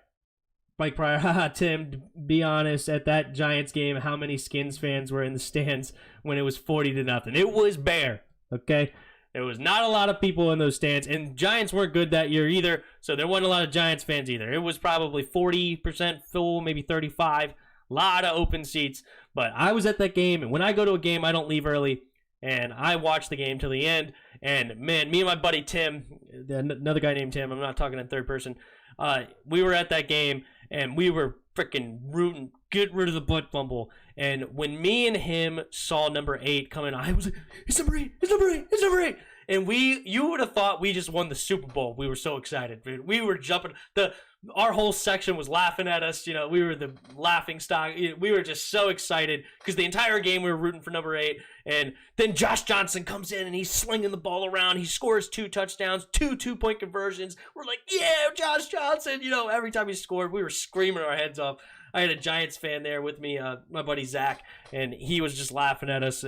Mike Pryor, haha, Tim, be honest, at that Giants game, how many Skins fans were in the stands when it was 40-0? It was bare, okay? There was not a lot of people in those stands, and Giants weren't good that year either, so there wasn't a lot of Giants fans either. It was probably 40% full, maybe 35%, a lot of open seats, but I was at that game, and when I go to a game, I don't leave early, and I watched the game till the end, and man, me and my buddy Tim, another guy named Tim, I'm not talking in third person, we were at that game, and we were freaking rooting, get rid of the butt fumble. And when me and him saw number 8 coming, I was like, it's number 8, it's number 8, it's number 8. And you would have thought we just won the Super Bowl. We were so excited. We were jumping. Our whole section was laughing at us. You know, we were the laughing stock. We were just so excited because the entire game we were rooting for number 8. And then Josh Johnson comes in and he's slinging the ball around. He scores 2 touchdowns, 2 2-point conversions. We're like, yeah, Josh Johnson. You know, every time he scored, we were screaming our heads off. I had a Giants fan there with me, my buddy Zach, and he was just laughing at us.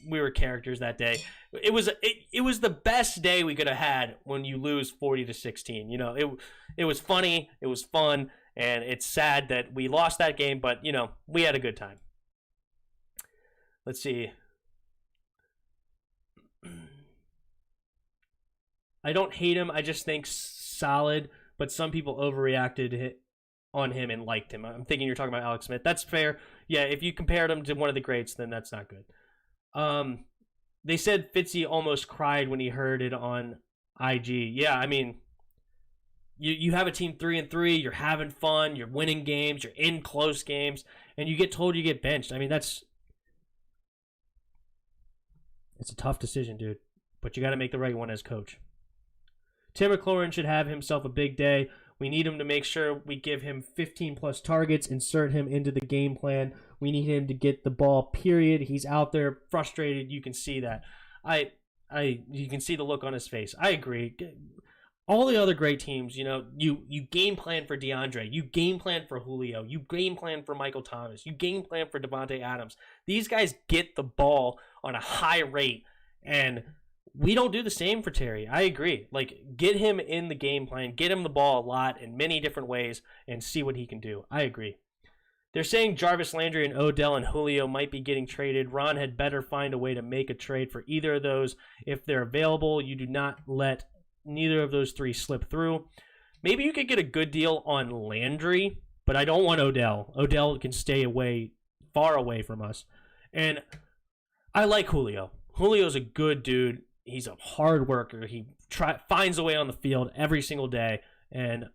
We were characters that day. It was the best day we could have had when you lose 40-16. You know, it was funny, it was fun, and it's sad that we lost that game, but you know, we had a good time. Let's see. I don't hate him. I just think solid, but some people overreacted on him and liked him. I'm thinking you're talking about Alex Smith. That's fair. Yeah, if you compared him to one of the greats, then that's not good. They said Fitzy almost cried when he heard it on IG. Yeah, I mean, you have a team 3-3, you're having fun, you're winning games, you're in close games, and you get told you get benched. I mean, it's a tough decision, dude. But you got to make the right one as coach. Tim McLaurin should have himself a big day. We need him to make sure we give him 15-plus targets, insert him into the game plan. We need him to get the ball, period. He's out there frustrated. You can see that. You can see the look on his face. I agree. All the other great teams, you know, you game plan for DeAndre. You game plan for Julio. You game plan for Michael Thomas. You game plan for Devontae Adams. These guys get the ball on a high rate, and we don't do the same for Terry. I agree. Like, get him in the game plan, get him the ball a lot in many different ways, and see what he can do. I agree. They're saying Jarvis Landry and Odell and Julio might be getting traded. Ron had better find a way to make a trade for either of those. If they're available, you do not let neither of those three slip through. Maybe you could get a good deal on Landry, but I don't want Odell. Odell can stay away, far away from us. And I like Julio. Julio's a good dude. He's a hard worker. He finds a way on the field every single day, and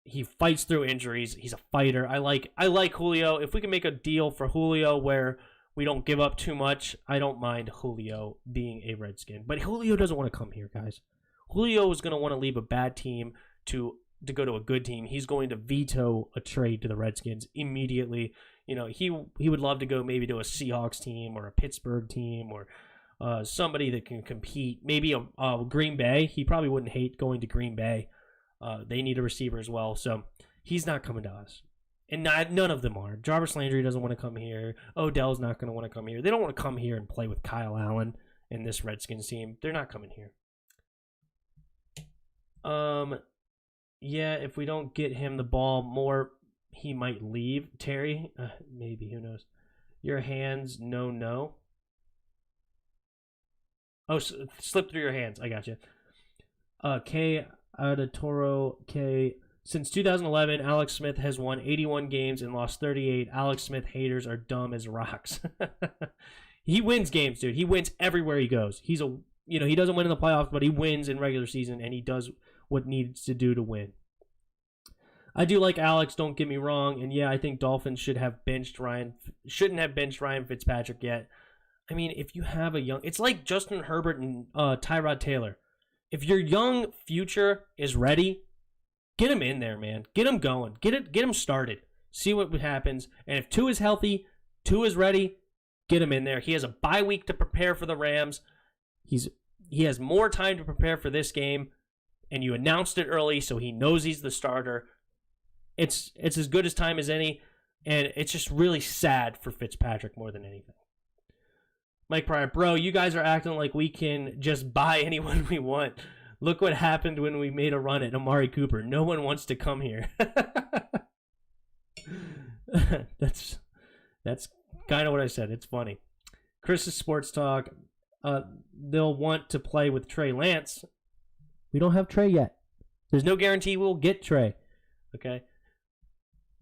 he fights through injuries. He's a fighter. I like Julio. If we can make a deal for Julio where we don't give up too much, I don't mind Julio being a Redskin. But Julio doesn't want to come here, guys. Julio is going to want to leave a bad team to go to a good team. He's going to veto a trade to the Redskins immediately. You know, he would love to go maybe to a Seahawks team or a Pittsburgh team or somebody that can compete. Maybe a Green Bay. He probably wouldn't hate going to Green Bay. They need a receiver as well, so he's not coming to us. And none of them are. Jarvis Landry doesn't want to come here. Odell's not going to want to come here. They don't want to come here and play with Kyle Allen and this Redskins team. They're not coming here. Yeah, if we don't get him the ball more, he might leave. Terry, maybe, who knows? Your hands, no. Oh, slip through your hands. I got you. K. Auditoro K. Since 2011, Alex Smith has won 81 games and lost 38. Alex Smith haters are dumb as rocks. He wins games, dude. He wins everywhere he goes. He doesn't win in the playoffs, but he wins in regular season, and he does what needs to do to win. I do like Alex, don't get me wrong, and yeah, I think Dolphins shouldn't have benched Ryan Fitzpatrick yet. I mean, if you have it's like Justin Herbert and Tyrod Taylor. If your young future is ready, get him in there, man. Get him going. Get him started. See what happens. And if Tua is healthy, Tua is ready, get him in there. He has a bye week to prepare for the Rams. He has more time to prepare for this game, and you announced it early, so he knows he's the starter. It's as good as time as any, and it's just really sad for Fitzpatrick more than anything. Mike Pryor, bro, you guys are acting like we can just buy anyone we want. Look what happened when we made a run at Amari Cooper. No one wants to come here. That's kind of what I said. It's funny. Chris's Sports Talk. They'll want to play with Trey Lance. We don't have Trey yet. There's no guarantee we'll get Trey. Okay?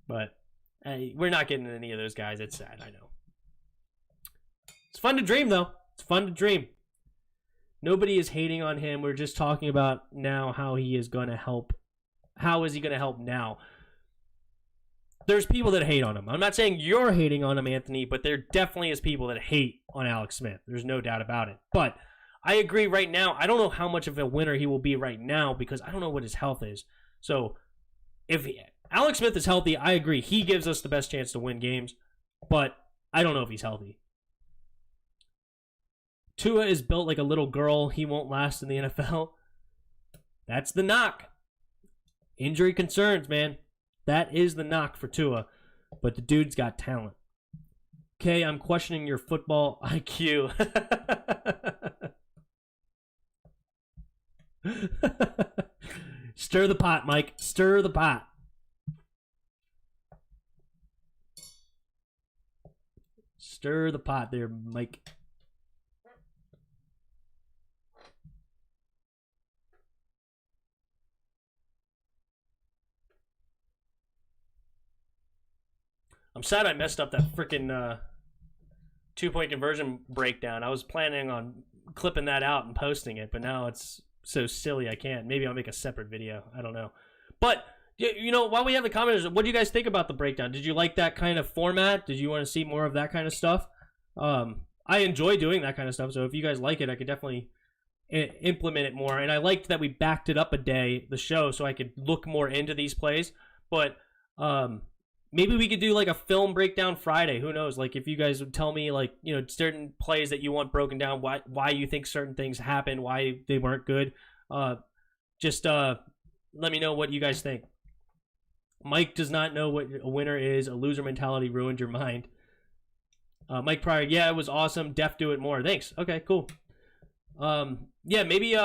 But we're not getting any of those guys. It's sad, I know. It's fun to dream, though. It's fun to dream. Nobody is hating on him. We're just talking about now how he is going to help. How is he going to help now? There's people that hate on him. I'm not saying you're hating on him, Anthony, but there definitely is people that hate on Alex Smith. There's no doubt about it. But I agree right now. I don't know how much of a winner he will be right now because I don't know what his health is. So if Alex Smith is healthy, I agree. He gives us the best chance to win games, but I don't know if he's healthy. Tua is built like a little girl. He won't last in the NFL. That's the knock. Injury concerns, man. That is the knock for Tua. But the dude's got talent. Okay, I'm questioning your football IQ. Stir the pot, Mike. Stir the pot. Stir the pot there, Mike. I'm sad I messed up that freaking 2-point conversion breakdown. I was planning on clipping that out and posting it, but now it's so silly I can't. Maybe I'll make a separate video. I don't know. But, you know, while we have the commenters, what do you guys think about the breakdown? Did you like that kind of format? Did you want to see more of that kind of stuff? I enjoy doing that kind of stuff, so if you guys like it, I could definitely implement it more. And I liked that we backed it up a day, the show, so I could look more into these plays. But, maybe we could do like a film breakdown Friday. Who knows? Like if you guys would tell me like, you know, certain plays that you want broken down, why you think certain things happened, why they weren't good. Just let me know what you guys think. Mike does not know what a winner is. A loser mentality ruined your mind. Mike Pryor, yeah, it was awesome. Def do it more. Thanks. Okay, cool. Yeah, maybe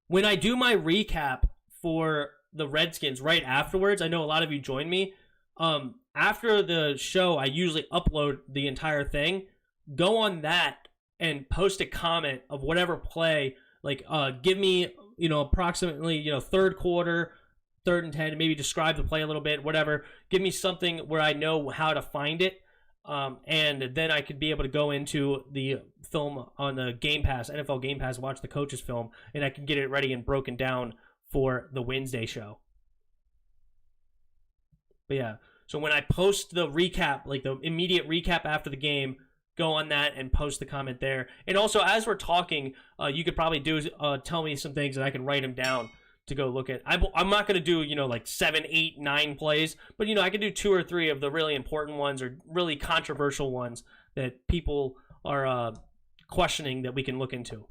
when I do my recap for the Redskins right afterwards, I know a lot of you join me. After the show, I usually upload the entire thing. Go on that and post a comment of whatever play. Like, give me, approximately, third quarter, 3rd and 10, maybe describe the play a little bit, whatever. Give me something where I know how to find it. And then I could be able to go into the film on the Game Pass, NFL Game Pass, watch the coaches film, and I can get it ready and broken down for the Wednesday show. But yeah, so when I post the recap, like the immediate recap after the game, go on that and post the comment there. And also, as we're talking, you could probably tell me some things and I can write them down to go look at. I'm not going to do, like 7, 8, 9 plays, but, I can do 2 or 3 of the really important ones or really controversial ones that people are questioning that we can look into.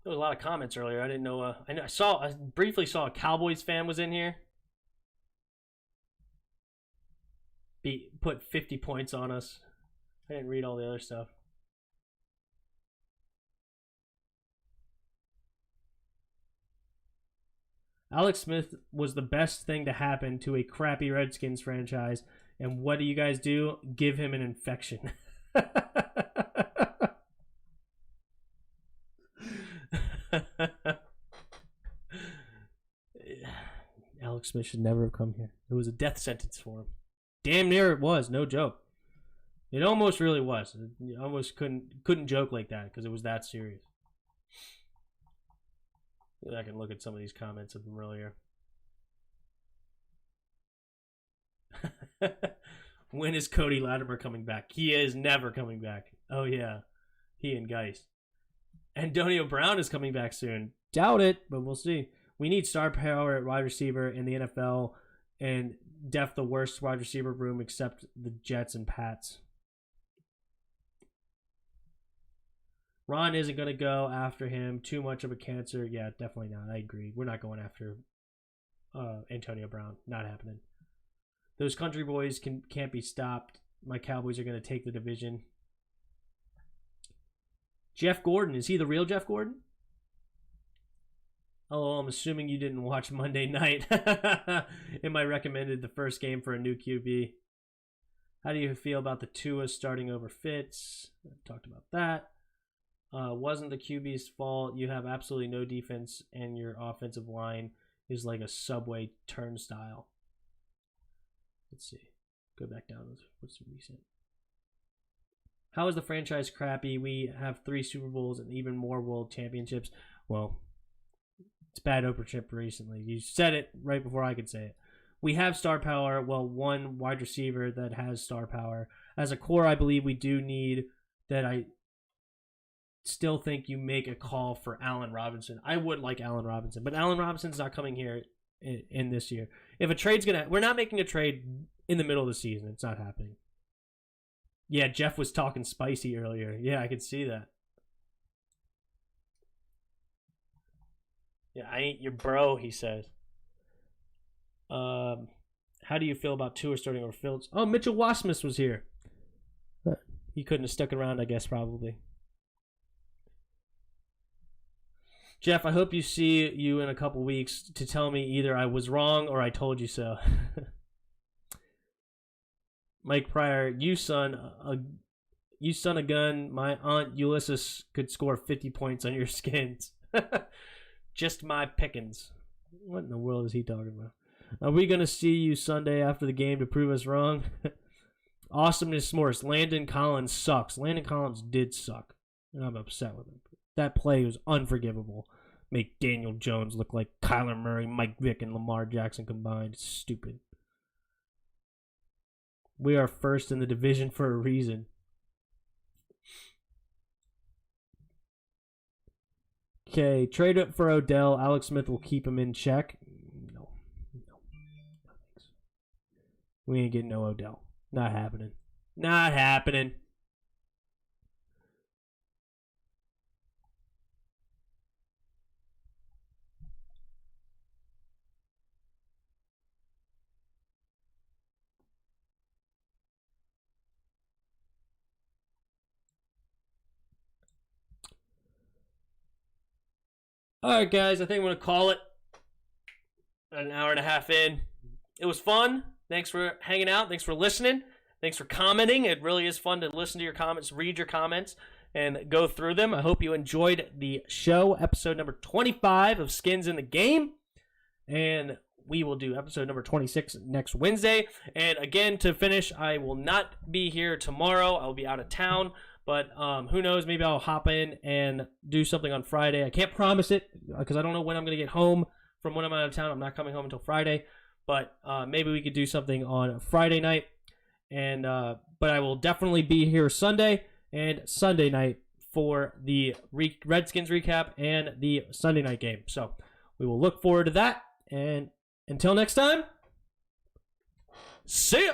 There was a lot of comments earlier. I didn't know. I briefly saw a Cowboys fan was in here. Put 50 points on us. I didn't read all the other stuff. Alex Smith was the best thing to happen to a crappy Redskins franchise. And what do you guys do? Give him an infection. Alex Smith should never have come here. It was a death sentence for him. Damn near it was, no joke. It almost really was. You almost couldn't joke like that because it was that serious. I can look at some of these comments of them earlier. When is Cody Latimer coming back? He is never coming back. Oh yeah, he and Geist. Antonio Brown is coming back soon. Doubt it, but we'll see. We need star power at wide receiver in the NFL, and the worst wide receiver room except the Jets and Pats. Ron isn't going to go after him. Too much of a cancer. Yeah, definitely not. I agree. We're not going after Antonio Brown. Not happening. Those country boys can't be stopped. My Cowboys are going to take the division. Jeff Gordon. Is he the real Jeff Gordon? Oh, I'm assuming you didn't watch Monday night. Am I recommended the first game for a new QB? How do you feel about the Tua starting over Fitz? I've talked about that. Wasn't the QB's fault. You have absolutely no defense, and your offensive line is like a subway turnstile. Let's see. Go back down. What's recent? How is the franchise crappy? We have 3 Super Bowls and even more world championships. Well, it's bad ownership recently. You said it right before I could say it. We have star power. Well, 1 wide receiver that has star power. As a core, I believe we do need that. I still think you make a call for Allen Robinson. I would like Allen Robinson, but Allen Robinson's not coming here in this year. If a trade's we're not making a trade in the middle of the season. It's not happening. Yeah, Jeff was talking spicy earlier. Yeah, I could see that. Yeah, I ain't your bro, he says. How do you feel about Tua starting over Fields? Oh, Mitchell Wasmus was here. He couldn't have stuck around, I guess, probably. Jeff, I hope you see you in a couple weeks to tell me either I was wrong or I told you so. Mike Pryor, you son a gun. My aunt Ulysses could score 50 points on your Skins. Just my pickings. What in the world is he talking about? Are we going to see you Sunday after the game to prove us wrong? Awesomeness S'mores. Landon Collins sucks. Landon Collins did suck. And I'm upset with him. That play was unforgivable. Make Daniel Jones look like Kyler Murray, Mike Vick, and Lamar Jackson combined. It's stupid. We are first in the division for a reason. Okay, trade it for Odell. Alex Smith will keep him in check. No thanks. We ain't getting no Odell. Not happening. Not happening. All right, guys, I think I'm going to call it an hour and a half in. It was fun. Thanks for hanging out. Thanks for listening. Thanks for commenting. It really is fun to listen to your comments, read your comments, and go through them. I hope you enjoyed the show, episode number 25 of Skins in the Game. And we will do episode number 26 next Wednesday. And again, to finish, I will not be here tomorrow. I'll be out of town. But who knows? Maybe I'll hop in and do something on Friday. I can't promise it because I don't know when I'm going to get home from when I'm out of town. I'm not coming home until Friday. But maybe we could do something on Friday night. And but I will definitely be here Sunday and Sunday night for the Redskins recap and the Sunday night game. So we will look forward to that. And until next time, see ya!